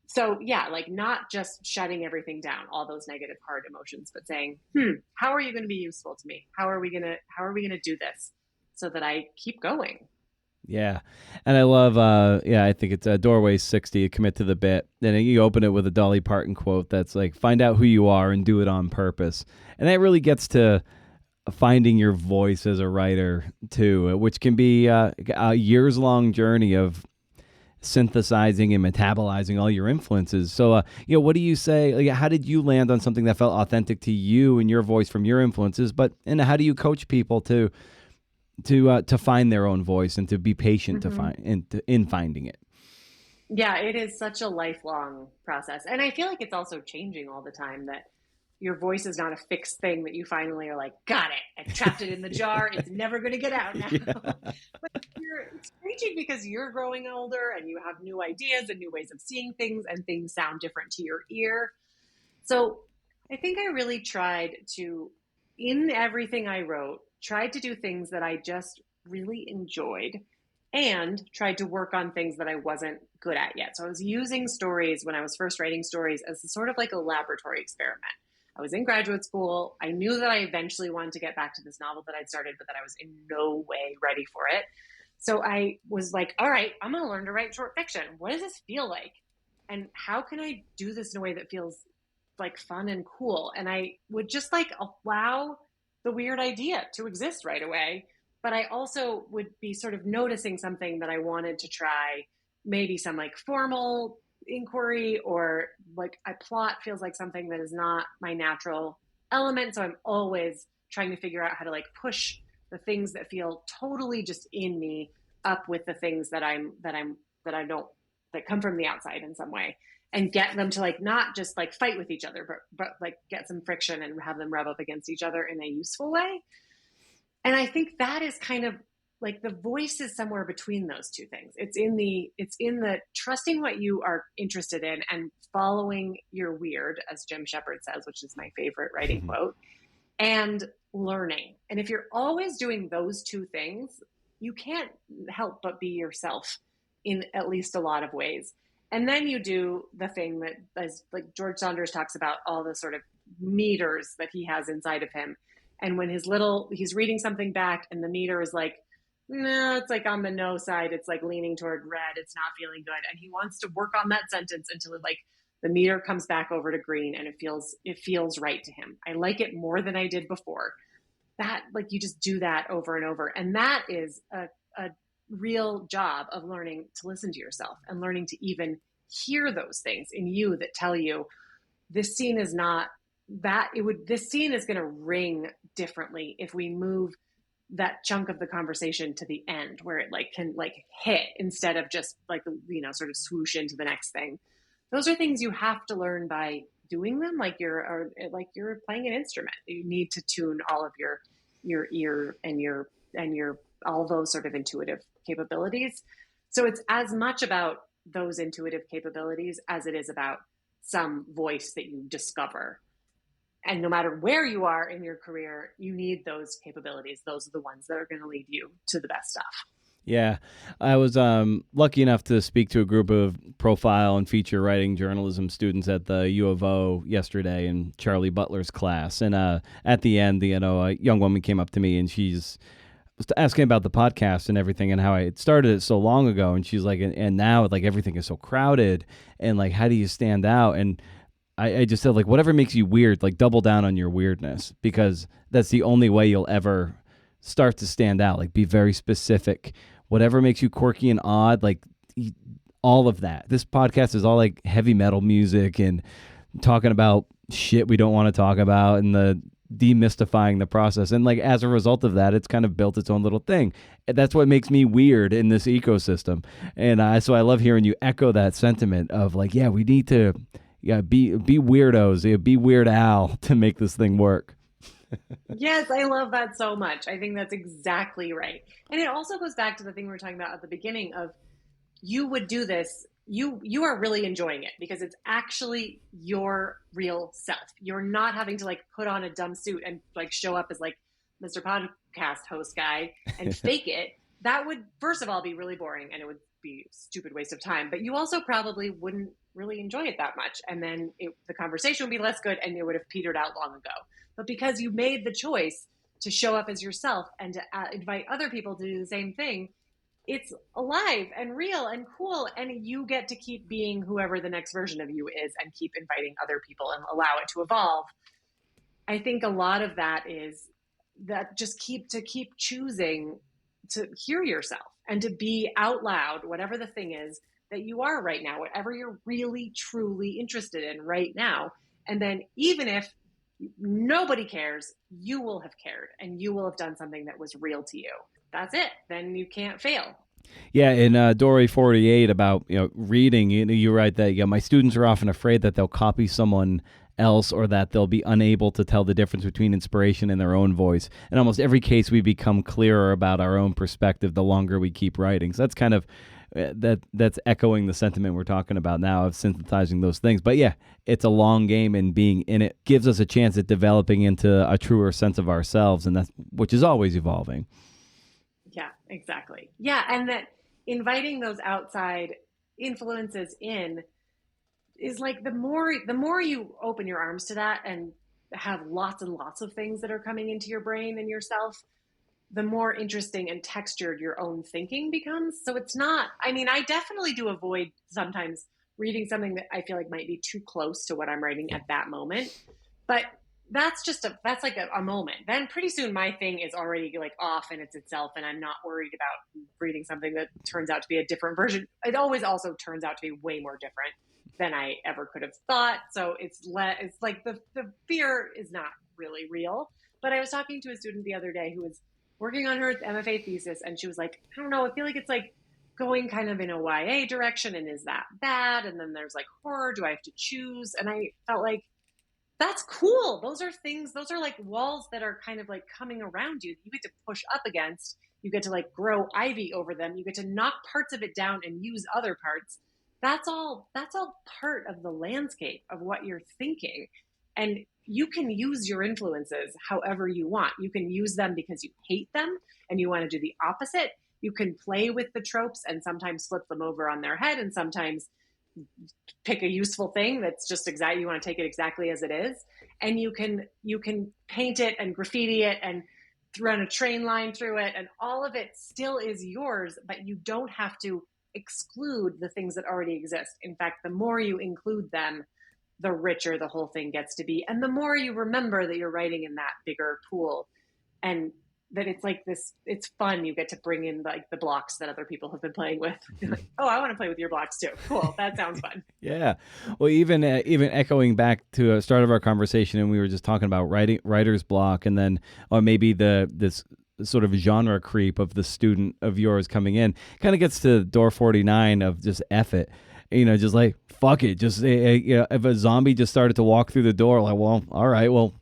So yeah, like not just shutting everything down, all those negative hard emotions, but saying, how are you going to be useful to me? How are we going to do this so that I keep going? Yeah. And I love, I think it's Doorway 60, commit to the bit. And you open it with a Dolly Parton quote that's like, find out who you are and do it on purpose. And that really gets to finding your voice as a writer too, which can be a years-long journey of synthesizing and metabolizing all your influences. So, what do you say? Like, how did you land on something that felt authentic to you and your voice from your influences? And how do you coach people to find their own voice and to be patient to find in finding it? Yeah, it is such a lifelong process, and I feel like it's also changing all the time. That your voice is not a fixed thing that you finally are like, got it, I trapped it in the jar, it's never going to get out now. Yeah. But it's changing because you're growing older and you have new ideas and new ways of seeing things, and things sound different to your ear. So I think I really tried to, in everything I wrote, tried to do things that I just really enjoyed and tried to work on things that I wasn't good at yet. So I was using stories when I was first writing stories as sort of like a laboratory experiment. I was in graduate school. I knew that I eventually wanted to get back to this novel that I'd started, but that I was in no way ready for it. So I was like, all right, I'm going to learn to write short fiction. What does this feel like? And how can I do this in a way that feels like fun and cool? And I would just like allow the weird idea to exist right away. But I also would be sort of noticing something that I wanted to try, maybe some like formal inquiry, or like a plot feels like something that is not my natural element. So I'm always trying to figure out how to like push the things that feel totally just in me up with the things that come from the outside in some way, and get them to like not just like fight with each other, but like get some friction and have them rub up against each other in a useful way. And I think that is kind of like the voice is somewhere between those two things. It's in the trusting what you are interested in and following your weird, as Jim Shepard says, which is my favorite writing quote, and learning. And if you're always doing those two things, you can't help but be yourself in at least a lot of ways. And then you do the thing that, as like George Saunders talks about, all the sort of meters that he has inside of him. And when he's reading something back and the meter is like, no, it's like on the no side. It's like leaning toward red. It's not feeling good. And he wants to work on that sentence until like the meter comes back over to green and it feels right to him. I like it more than I did before. That, like, you just do that over and over. And that is a real job of learning to listen to yourself and learning to even hear those things in you that tell you this scene is not that this scene is going to ring differently if we move that chunk of the conversation to the end where it like can like hit instead of just like, sort of swoosh into the next thing. Those are things you have to learn by doing them. Like you're playing an instrument. You need to tune all of your ear and your all those sort of intuitive capabilities. So it's as much about those intuitive capabilities as it is about some voice that you discover. And no matter where you are in your career, you need those capabilities. Those are the ones that are going to lead you to the best stuff. Yeah, I was lucky enough to speak to a group of profile and feature writing journalism students at the U of O yesterday in Charlie Butler's class. And at the end, a young woman came up to me and she's was asking about the podcast and everything and how I had started it so long ago. And she's like, and now like everything is so crowded and like, how do you stand out? And I just said, like, whatever makes you weird, like double down on your weirdness, because that's the only way you'll ever start to stand out. Like, be very specific. Whatever makes you quirky and odd, like all of that. This podcast is all like heavy metal music and talking about shit we don't want to talk about and the demystifying the process. And like as a result of that, it's kind of built its own little thing. That's what makes me weird in this ecosystem. And so I love hearing you echo that sentiment of like, yeah, we need to be weirdos, be Weird Al to make this thing work. Yes, I love that so much. I think that's exactly right. And it also goes back to the thing we were talking about at the beginning of you would do this, you are really enjoying it because it's actually your real self. You're not having to like put on a dumb suit and like show up as like Mr. Podcast host guy and fake it. That would, first of all, be really boring and it would be a stupid waste of time. But you also probably wouldn't really enjoy it that much. And then the conversation would be less good and it would have petered out long ago. But because you made the choice to show up as yourself and to invite other people to do the same thing, it's alive and real and cool. And you get to keep being whoever the next version of you is and keep inviting other people and allow it to evolve. I think a lot of that is that just keep choosing to hear yourself and to be out loud, whatever the thing is that you are right now, whatever you're really, truly interested in right now. And then even if nobody cares, you will have cared and you will have done something that was real to you. That's it. Then you can't fail. Yeah, in Dory 48 about reading, you write that my students are often afraid that they'll copy someone else or that they'll be unable to tell the difference between inspiration and their own voice. In almost every case, we become clearer about our own perspective the longer we keep writing. So that's kind of that's echoing the sentiment we're talking about now of synthesizing those things. But yeah, it's a long game, and being in it gives us a chance at developing into a truer sense of ourselves, and that's which is always evolving. Yeah, exactly. Yeah, and that inviting those outside influences in is like the more you open your arms to that and have lots and lots of things that are coming into your brain and yourself, the more interesting and textured your own thinking becomes. So it's not, I mean, I definitely do avoid sometimes reading something that I feel like might be too close to what I'm writing at that moment. But that's like a moment. Then pretty soon my thing is already like off and it's itself, and I'm not worried about reading something that turns out to be a different version. It always also turns out to be way more different than I ever could have thought. So it's like the fear is not really real. But I was talking to a student the other day who was working on her MFA thesis, and she was like, I don't know, I feel like it's like going kind of in a YA direction, and is that bad? And then there's like horror, do I have to choose? And I felt like, that's cool. Those are like walls that are kind of like coming around you. You get to push up against, you get to like grow ivy over them. You get to knock parts of it down and use other parts. That's all part of the landscape of what you're thinking. And you can use your influences however you want. You can use them because you hate them and you want to do the opposite. You can play with the tropes and sometimes flip them over on their head and sometimes pick a useful thing that's just exactly, you want to take it exactly as it is. And you can paint it and graffiti it and run a train line through it, and all of it still is yours, but you don't have to exclude the things that already exist. In fact, the more you include them, the richer the whole thing gets to be. And the more you remember that you're writing in that bigger pool, and that it's like this, it's fun. You get to bring in like the blocks that other people have been playing with. Like, oh, I want to play with your blocks too. Cool. That sounds fun. Yeah. Well, even echoing back to the start of our conversation, and we were just talking about writer's block, and then, or maybe this sort of genre creep of the student of yours coming in kind of gets to door 49 of just F it, just like, fuck it. Just, if a zombie just started to walk through the door, like, well, all right, well,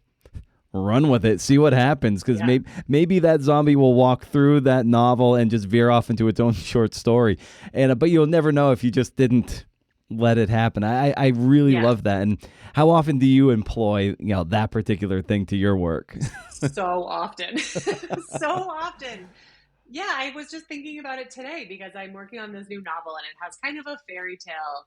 run with it, see what happens, because maybe that zombie will walk through that novel and just veer off into its own short story, and but you'll never know if you just didn't let it happen. I really love that. And how often do you employ that particular thing to your work? So often. So often. Yeah, I was just thinking about it today because I'm working on this new novel and it has kind of a fairy tale,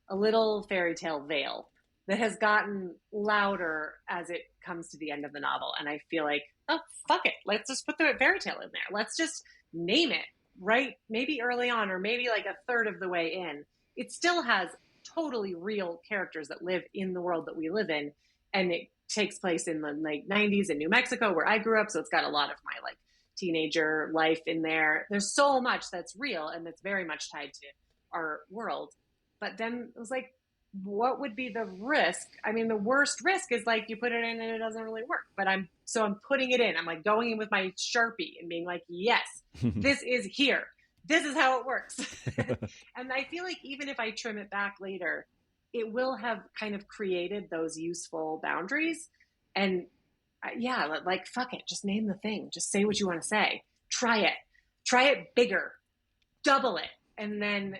a little fairy tale veil that has gotten louder as it comes to the end of the novel. And I feel like, oh, fuck it. Let's just put the fairy tale in there. Let's just name it, right? Maybe early on, or maybe like a third of the way in. It still has totally real characters that live in the world that we live in. And it takes place in the like 90s in New Mexico where I grew up. So it's got a lot of my like teenager life in there. There's so much that's real and that's very much tied to our world. But then it was like, what would be the risk? I mean, the worst risk is like you put it in and it doesn't really work. But I'm putting it in. I'm like going in with my Sharpie and being like, yes, this is here. This is how it works. And I feel like even if I trim it back later, it will have kind of created those useful boundaries. And yeah, like fuck it, just name the thing, just say what you want to say, try it bigger, double it, and then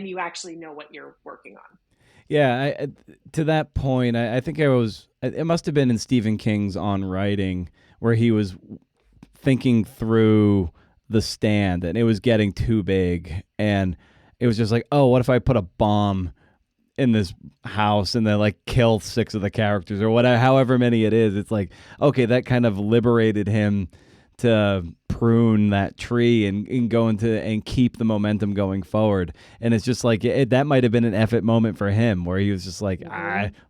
you actually know what you're working on. Yeah, to that point, I think it must have been in Stephen King's On Writing where he was thinking through The Stand and it was getting too big. And it was just like, oh, what if I put a bomb in this house and then like kill 6 of the characters or whatever, however many it is. It's like, okay, that kind of liberated him to prune that tree and go into and keep the momentum going forward. And it's just like that might have been an effort moment for him where he was just like,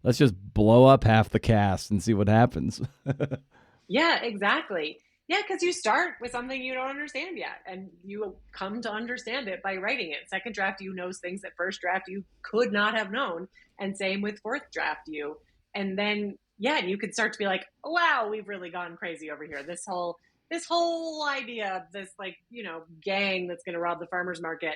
let's just blow up half the cast and see what happens. Yeah, exactly. Yeah, because you start with something you don't understand yet, and you come to understand it by writing it. Second draft, you knows things that first draft you could not have known, and same with fourth draft, you. And then, yeah, you could start to be like, wow, we've really gone crazy over here. This whole idea of this like gang that's going to rob the farmers market.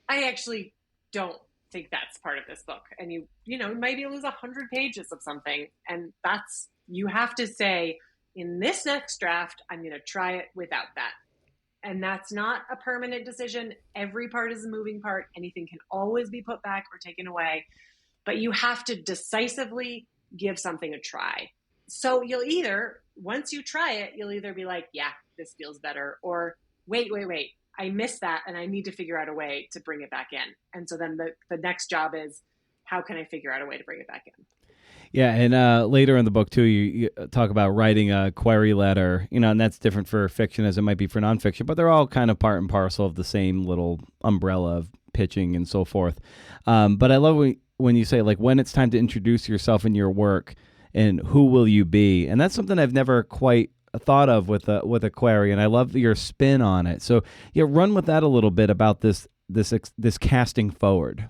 I actually don't think that's part of this book, and you maybe lose 100 pages of something, and that's you have to say in this next draft, I'm going to try it without that. And that's not a permanent decision. Every part is a moving part. Anything can always be put back or taken away. But you have to decisively give something a try. So once you try it, you'll either be like, yeah, this feels better, or wait, I missed that and I need to figure out a way to bring it back in. And so then the next job is, how can I figure out a way to bring it back in? Yeah, and later in the book too, you talk about writing a query letter, and that's different for fiction as it might be for nonfiction, but they're all kind of part and parcel of the same little umbrella of pitching and so forth. But I love when you say like when it's time to introduce yourself in your work, and who will you be, and that's something I've never quite thought of with a query, and I love your spin on it. So yeah, run with that a little bit about this casting forward.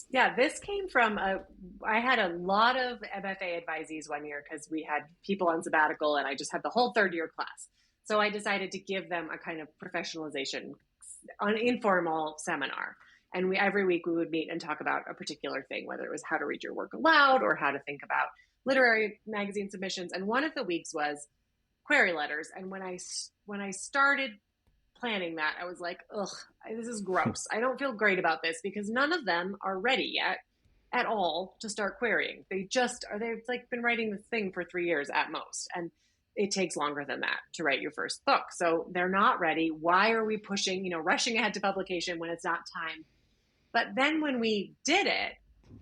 Yeah, this came from I had a lot of MFA advisees one year because we had people on sabbatical and I just had the whole third year class. So I decided to give them a kind of professionalization, an informal seminar. And every week we would meet and talk about a particular thing, whether it was how to read your work aloud or how to think about literary magazine submissions. And one of the weeks was query letters. And when I started planning that, I was like, ugh, this is gross. I don't feel great about this because none of them are ready yet at all to start querying. They've like been writing this thing for 3 years at most. And it takes longer than that to write your first book. So they're not ready. Why are we rushing ahead to publication when it's not time? But then when we did it,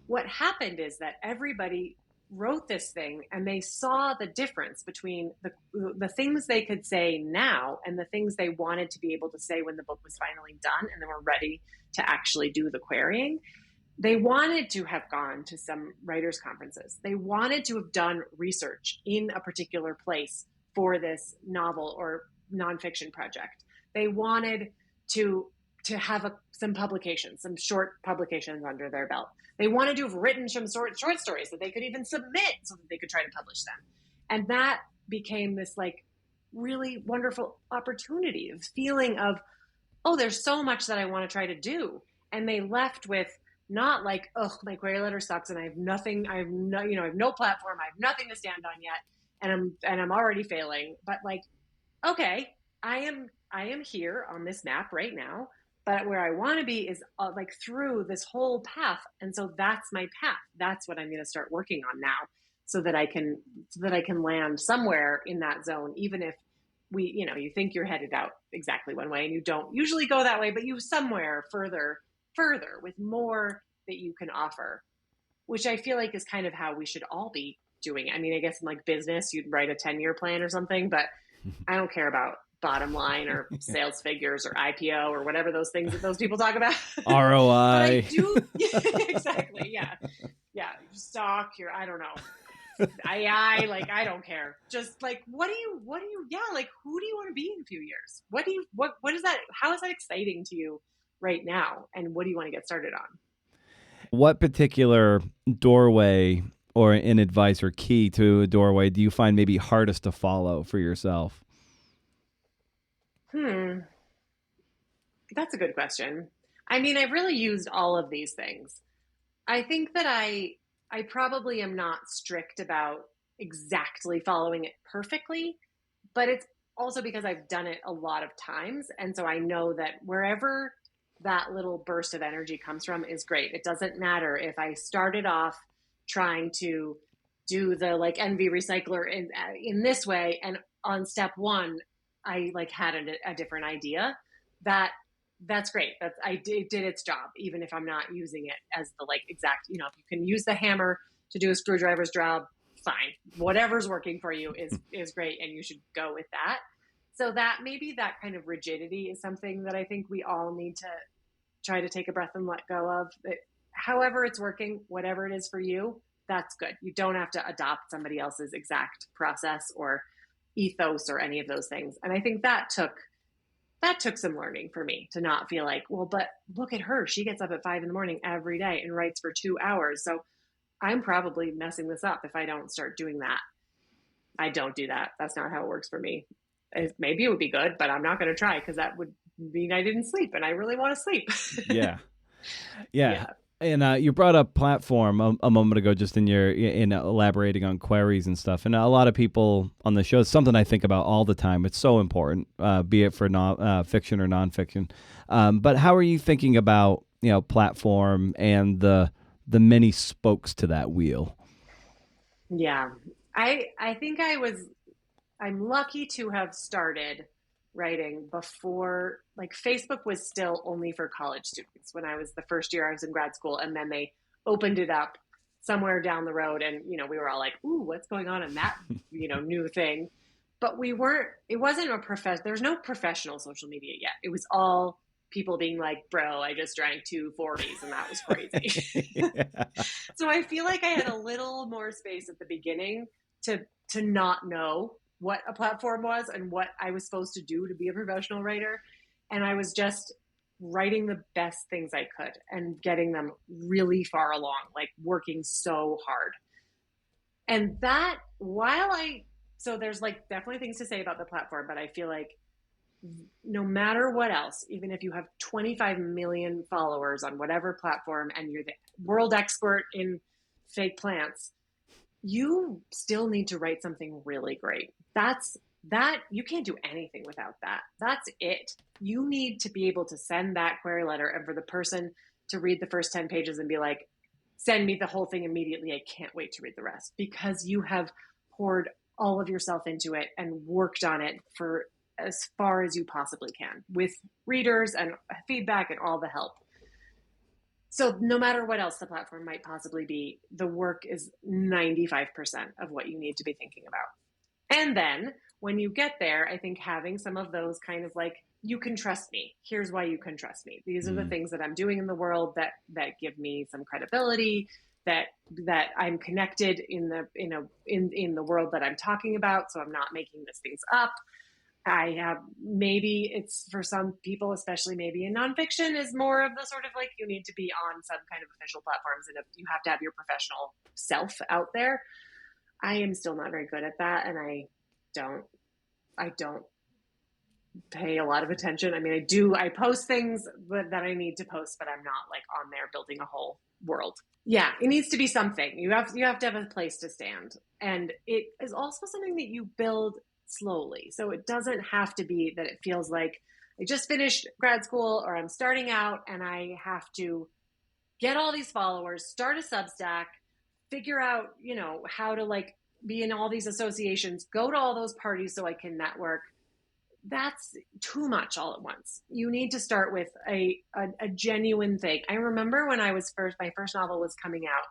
what happened is that everybody wrote this thing and they saw the difference between the things they could say now and the things they wanted to be able to say when the book was finally done and they were ready to actually do the querying. They wanted to have gone to some writers' conferences. They wanted to have done research in a particular place for this novel or nonfiction project. They wanted to have some publications, some short publications under their belt. They wanted to have written some short stories that they could even submit so that they could try to publish them. And that became this like really wonderful opportunity, of feeling of, oh, there's so much that I want to try to do. And they left with not like, oh, my query letter sucks and I have nothing, I have no platform, I have nothing to stand on yet, and I'm already failing. But like, okay, I am here on this map right now. But where I want to be is like through this whole path. And so that's my path. That's what I'm going to start working on now so that I can land somewhere in that zone, even if you think you're headed out exactly one way and you don't usually go that way, but you somewhere further with more that you can offer, which I feel like is kind of how we should all be doing it. I mean, I guess in like business, you'd write a 10-year plan or something, but I don't care about bottom line or sales figures or IPO or whatever those things that those people talk about. ROI. But I do, exactly. Yeah. Yeah. Stock, I don't know. AI, like, I don't care. Just like, like, who do you want to be in a few years? What is that? How is that exciting to you right now? And what do you want to get started on? What particular doorway or an advice or key to a doorway do you find maybe hardest to follow for yourself? That's a good question. I mean, I've really used all of these things. I think that I probably am not strict about exactly following it perfectly, but it's also because I've done it a lot of times. And so I know that wherever that little burst of energy comes from is great. It doesn't matter if I started off trying to do the like NV recycler in this way, and on step one, I like had a different idea. That's great. It did its job, even if I'm not using it as the like exact, if you can use the hammer to do a screwdriver's job, fine. Whatever's working for you is great, and you should go with that. So that maybe that kind of rigidity is something that I think we all need to try to take a breath and let go of. However it's working, whatever it is for you, that's good. You don't have to adopt somebody else's exact process or ethos or any of those things. And I think that took some learning for me to not feel like, well, but look at her. She gets up at 5 a.m. every day and writes for 2 hours. So I'm probably messing this up if I don't start doing that. I don't do that. That's not how it works for me. Maybe it would be good, but I'm not going to try because that would mean I didn't sleep, and I really want to sleep. Yeah. And you brought up platform a moment ago, just in elaborating on queries and stuff. And a lot of people on the show, it's something I think about all the time. It's so important, be it for fiction or nonfiction. But how are you thinking about platform and the many spokes to that wheel? Yeah, I think I'm lucky to have started writing before, like, Facebook was still only for college students when I was the first year I was in grad school, and then they opened it up somewhere down the road, and we were all like, ooh, what's going on in that new thing. But it wasn't there's no professional social media yet. It was all people being like, bro, I just drank 2 40s and that was crazy. Yeah. So I feel like I had a little more space at the beginning to not know what a platform was and what I was supposed to do to be a professional writer. And I was just writing the best things I could and getting them really far along, like working so hard. And that so there's like definitely things to say about the platform, but I feel like no matter what else, even if you have 25 million followers on whatever platform and you're the world expert in fake plants, you still need to write something really great. You can't do anything without that. That's it. You need to be able to send that query letter and for the person to read the first 10 pages and be like, send me the whole thing immediately. I can't wait to read the rest, because you have poured all of yourself into it and worked on it for as far as you possibly can with readers and feedback and all the help. So no matter what else the platform might possibly be, the work is 95% of what you need to be thinking about. And then when you get there, I think having some of those kind of like, you can trust me. Here's why you can trust me. These are the things that I'm doing in the world that give me some credibility, that I'm connected in the world that I'm talking about. So I'm not making these things up. Maybe it's for some people, especially maybe in nonfiction, is more of the sort of like, you need to be on some kind of official platforms and you have to have your professional self out there. I am still not very good at that. And I don't pay a lot of attention. I mean, I post things that I need to post, but I'm not like on there building a whole world. Yeah, it needs to be something. You have to have a place to stand. And it is also something that you build slowly. So it doesn't have to be that it feels like I just finished grad school or I'm starting out and I have to get all these followers, start a Substack, figure out, how to like be in all these associations, go to all those parties so I can network. that's too much all at once. You need to start with a genuine thing. I remember when my first novel was coming out,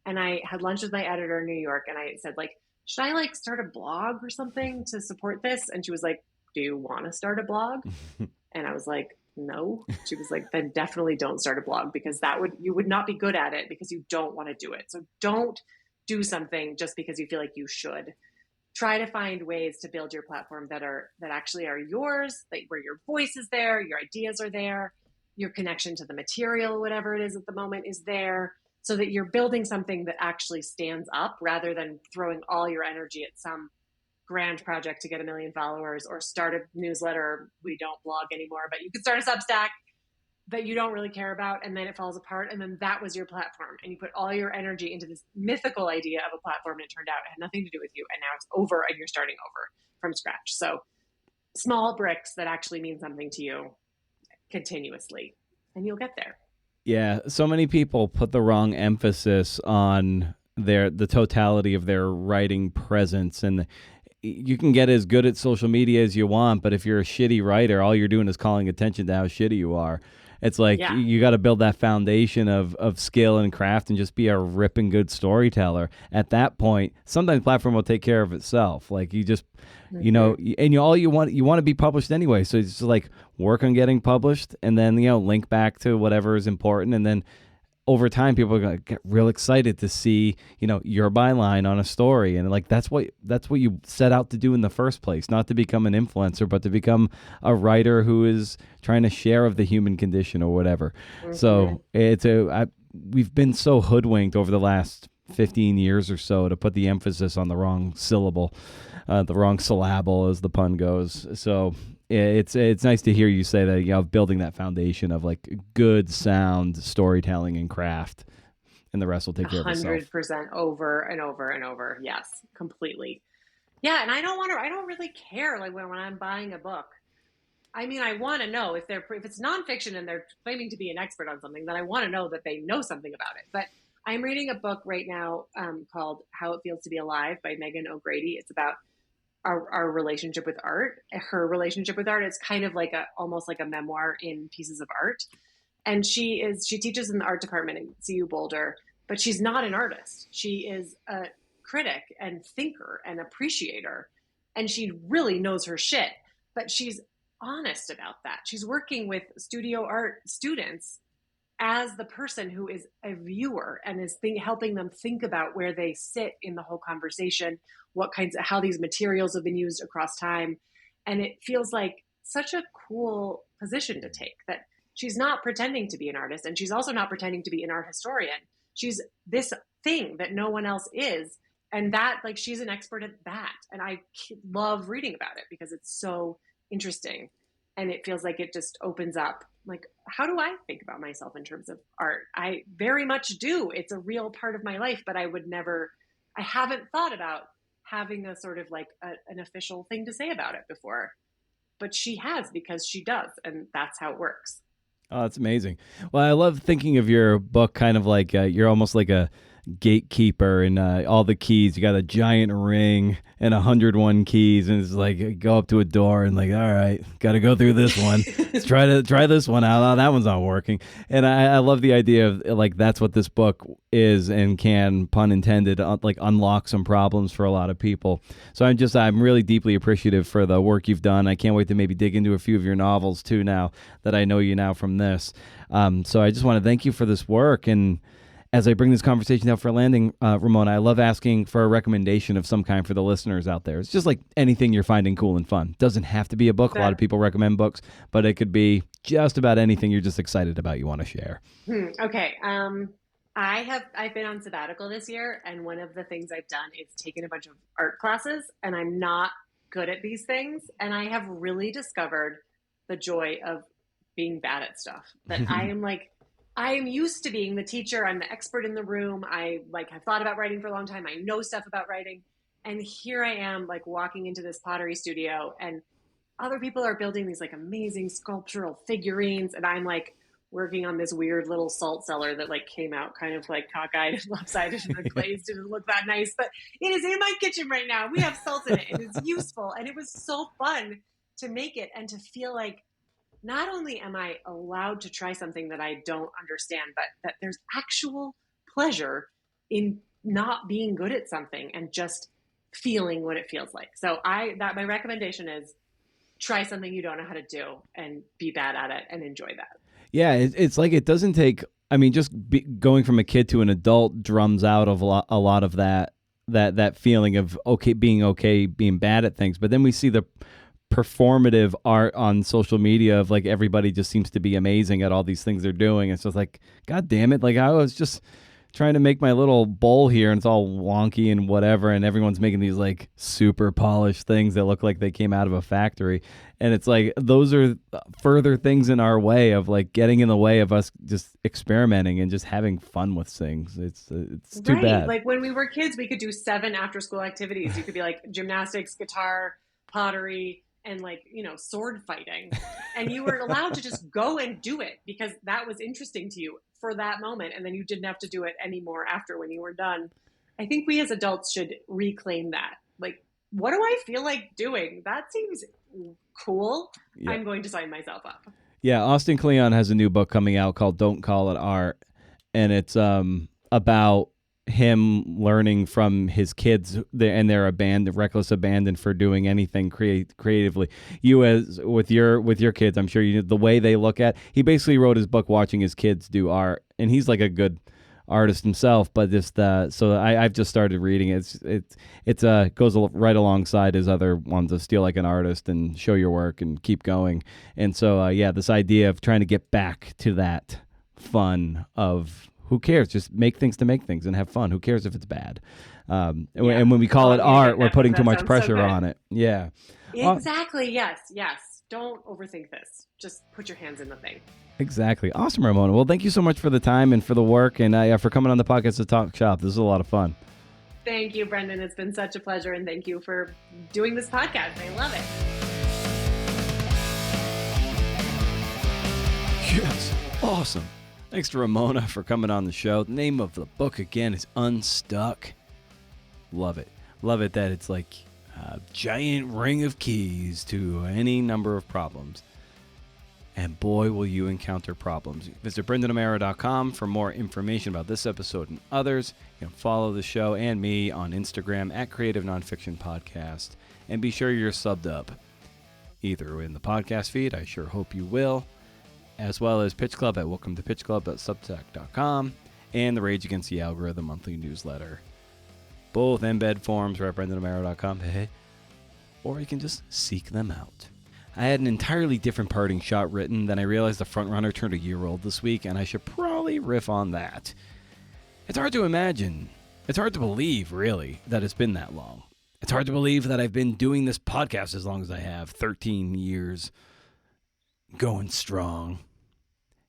and I had lunch with my editor in New York, and I said, like, should I like start a blog or something to support this? And she was like, do you want to start a blog? And I was like, no. She was like, then definitely don't start a blog, because you would not be good at it because you don't want to do it. So don't do something just because you feel like you should. Try to find ways to build your platform that actually are yours, where your voice is there, your ideas are there, your connection to the material, whatever it is at the moment, is there, so that you're building something that actually stands up, rather than throwing all your energy at some grand project to get 1 million followers, or start a newsletter. We don't blog anymore, but you could start a Substack that you don't really care about, and then it falls apart, and then that was your platform, and you put all your energy into this mythical idea of a platform, and it turned out it had nothing to do with you, and now it's over, and you're starting over from scratch. So small bricks that actually mean something to you continuously, and you'll get there. Yeah, so many people put the wrong emphasis on the totality of their writing presence, and you can get as good at social media as you want, but if you're a shitty writer, all you're doing is calling attention to how shitty you are. It's like you got to build that foundation of skill and craft, and just be a ripping good storyteller. At that point, sometimes the platform will take care of itself. Like you just, and all you want to be published anyway. So it's just like work on getting published, and then link back to whatever is important, and then over time, people are going to get real excited to see, your byline on a story. And like, that's what you set out to do in the first place, not to become an influencer, but to become a writer who is trying to share of the human condition or whatever. Mm-hmm. So we've been so hoodwinked over the last 15 years or so to put the emphasis on the wrong syllable, the wrong syllable, as the pun goes. So it's nice to hear you say that, building that foundation of like good sound storytelling and craft, and the rest will take care of itself. 100% over and over and over. Yes, completely. Yeah. And I don't really care. Like when I'm buying a book, I mean, I want to know if it's nonfiction and they're claiming to be an expert on something, then I want to know that they know something about it. But I'm reading a book right now called How It Feels to Be Alive by Megan O'Grady. It's about our relationship with art. Her relationship with art is kind of like almost like a memoir in pieces of art. And she teaches in the art department at CU Boulder, but she's not an artist. She is a critic and thinker and appreciator. And she really knows her shit, but she's honest about that. She's working with studio art students as the person who is a viewer and is helping them think about where they sit in the whole conversation, how these materials have been used across time. And it feels like such a cool position to take, that she's not pretending to be an artist, and she's also not pretending to be an art historian. She's this thing that no one else is. And that, like, she's an expert at that. And I love reading about it because it's so interesting. And it feels like it just opens up, like, how do I think about myself in terms of art? I very much do. It's a real part of my life, but I haven't thought about having a sort of like an official thing to say about it before. But she has, because she does. And that's how it works. Oh, that's amazing. Well, I love thinking of your book kind of like you're almost like a gatekeeper, and all the keys. You got a giant ring and 101 keys, and it's like you go up to a door and like, all right, got to go through this one. Let's try this one out. Oh, that one's not working. And I love the idea of like that's what this book is, and can, pun intended, like unlock some problems for a lot of people. So I'm really deeply appreciative for the work you've done. I can't wait to maybe dig into a few of your novels too, now that I know you now from this. So I just want to thank you for this work. And as I bring this conversation out for a landing, Ramona, I love asking for a recommendation of some kind for the listeners out there. It's just like anything you're finding cool and fun. Doesn't have to be a book. A lot of people recommend books, but it could be just about anything you're just excited about, you want to share. Okay. I've been on sabbatical this year, and one of the things I've done is taken a bunch of art classes, and I'm not good at these things. And I have really discovered the joy of being bad at stuff. That I am used to being the teacher. I'm the expert in the room. Have thought about writing for a long time. I know stuff about writing. And here I am, like, walking into this pottery studio, and other people are building these like amazing sculptural figurines. And I'm like working on this weird little salt cellar that like came out kind of like cockeyed and lopsided and the glaze didn't look that nice, but it is in my kitchen right now. We have salt in it and it's useful. And it was so fun to make it and to feel like not only am I allowed to try something that I don't understand, but that there's actual pleasure in not being good at something and just feeling what it feels like. So my recommendation is try something you don't know how to do and be bad at it and enjoy that. Yeah, it's like it doesn't take. I mean, just going from a kid to an adult drums out of a lot of that feeling of being bad at things. But then we see the performative art on social media of like everybody just seems to be amazing at all these things they're doing. It's just like, God damn it! Like I was just trying to make my little bowl here and it's all wonky and whatever, and everyone's making these like super polished things that look like they came out of a factory, and it's like those are further things in our way of like getting in the way of us just experimenting and just having fun with things. It's too bad. Like when we were kids, we could do 7 after school activities. You could be like gymnastics, guitar, pottery, and like, sword fighting. And you were allowed to just go and do it because that was interesting to you for that moment. And then you didn't have to do it anymore after when you were done. I think we as adults should reclaim that. Like, what do I feel like doing? That seems cool. Yeah. I'm going to sign myself up. Yeah. Austin Kleon has a new book coming out called Don't Call It Art. And it's about him learning from his kids and their reckless abandon for doing anything creatively. You as with your kids, I'm sure you know the way they look at. He basically wrote his book watching his kids do art, and he's like a good artist himself. But just so I've just started reading it. It's goes right alongside his other ones of Steal Like an Artist and Show Your Work and Keep Going. And so this idea of trying to get back to that fun of. Who cares? Just make things to make things and have fun. Who cares if it's bad? And when we call it art, we're putting too much pressure on it. Yeah. Exactly. Yes. Don't overthink this. Just put your hands in the thing. Exactly. Awesome, Ramona. Well, thank you so much for the time and for the work and for coming on the podcast to talk shop. This is a lot of fun. Thank you, Brendan. It's been such a pleasure. And thank you for doing this podcast. I love it. Yes. Awesome. Thanks to Ramona for coming on the show. The name of the book, again, is Unstuck. Love it. Love it that it's like a giant ring of keys to any number of problems. And boy, will you encounter problems. Visit BrendanO'Mara.com for more information about this episode and others. You can follow the show and me on Instagram at Creative Nonfiction Podcast. And be sure you're subbed up, either in the podcast feed, I sure hope you will, as well as Pitch Club at welcometopitchclub.substack.com and the Rage Against the Algorithm monthly newsletter. Both embed forms are at BrendanO'Mara.com, or you can just seek them out. I had an entirely different parting shot written, then I realized the frontrunner turned a year old this week, and I should probably riff on that. It's hard to imagine. It's hard to believe, really, that it's been that long. It's hard to believe that I've been doing this podcast as long as I have, 13 years. Going strong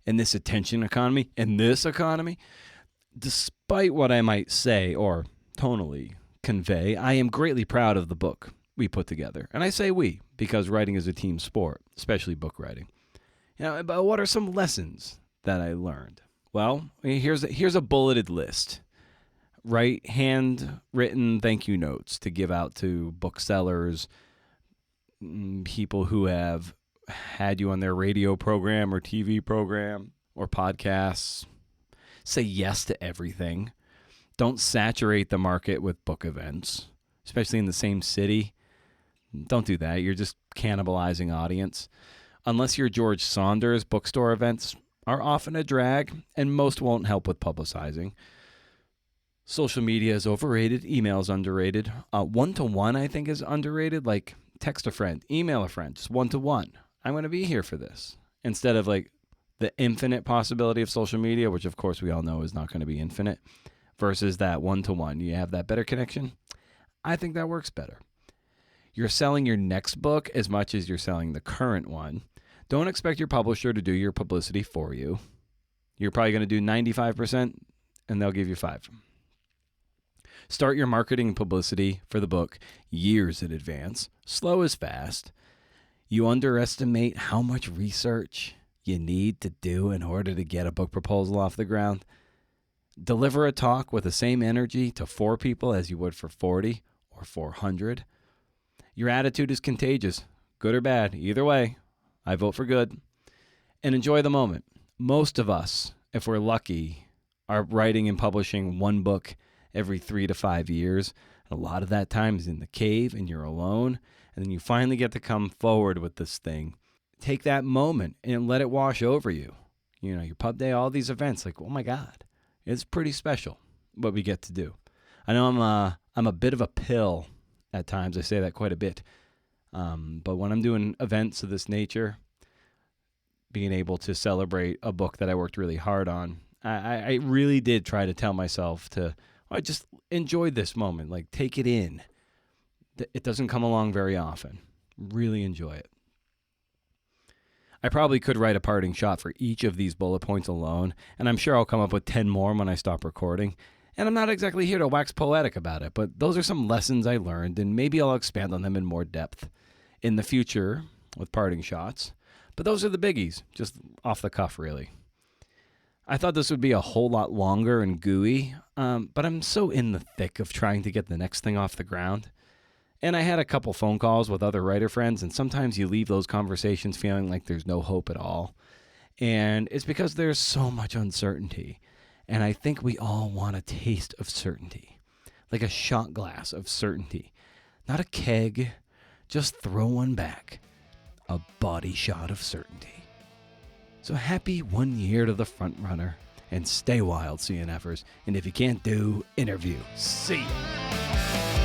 in this attention economy, despite what I might say or tonally convey, I am greatly proud of the book we put together. And I say we, because writing is a team sport, especially book writing. But what are some lessons that I learned? Well, here's a bulleted list. Write handwritten thank you notes to give out to booksellers, people who have had you on their radio program or TV program or podcasts. Say yes to everything. Don't saturate the market with book events, especially in the same city. Don't do that. You're just cannibalizing audience. Unless you're George Saunders, bookstore events are often a drag, and most won't help with publicizing. Social media is overrated. Email is underrated. One-to-one, I think, is underrated. Like, text a friend, email a friend, just one-to-one. I'm going to be here for this. Instead of like the infinite possibility of social media, which of course we all know is not going to be infinite, versus that one-to-one. You have that better connection. I think that works better. You're selling your next book as much as you're selling the current one. Don't expect your publisher to do your publicity for you. You're probably going to do 95% and they'll give you 5%. Start your marketing and publicity for the book years in advance. Slow is fast. You underestimate how much research you need to do in order to get a book proposal off the ground. Deliver a talk with the same energy to 4 people as you would for 40 or 400. Your attitude is contagious. good or bad. Either way, I vote for good. And enjoy the moment. Most of us, if we're lucky, are writing and publishing one book every 3 to 5 years. A lot of that time is in the cave and you're alone. And then you finally get to come forward with this thing. Take that moment and let it wash over you. You know, your pub day, all these events, like, oh my God, it's pretty special what we get to do. I know I'm a bit of a pill at times. I say that quite a bit. But when I'm doing events of this nature, being able to celebrate a book that I worked really hard on, I really did try to tell myself to just enjoy this moment, like take it in. It doesn't come along very often. Really enjoy it. I probably could write a parting shot for each of these bullet points alone, and I'm sure I'll come up with 10 more when I stop recording. And I'm not exactly here to wax poetic about it, but those are some lessons I learned, and maybe I'll expand on them in more depth in the future with parting shots. But those are the biggies, just off the cuff, really. I thought this would be a whole lot longer and gooey, but I'm so in the thick of trying to get the next thing off the ground. And I had a couple phone calls with other writer friends, and sometimes you leave those conversations feeling like there's no hope at all. And it's because there's so much uncertainty. And I think we all want a taste of certainty, like a shot glass of certainty. Not a keg, just throw one back. A body shot of certainty. So happy 1 year to the front runner, and stay wild, CNFers. And if you can't do, interview. See ya.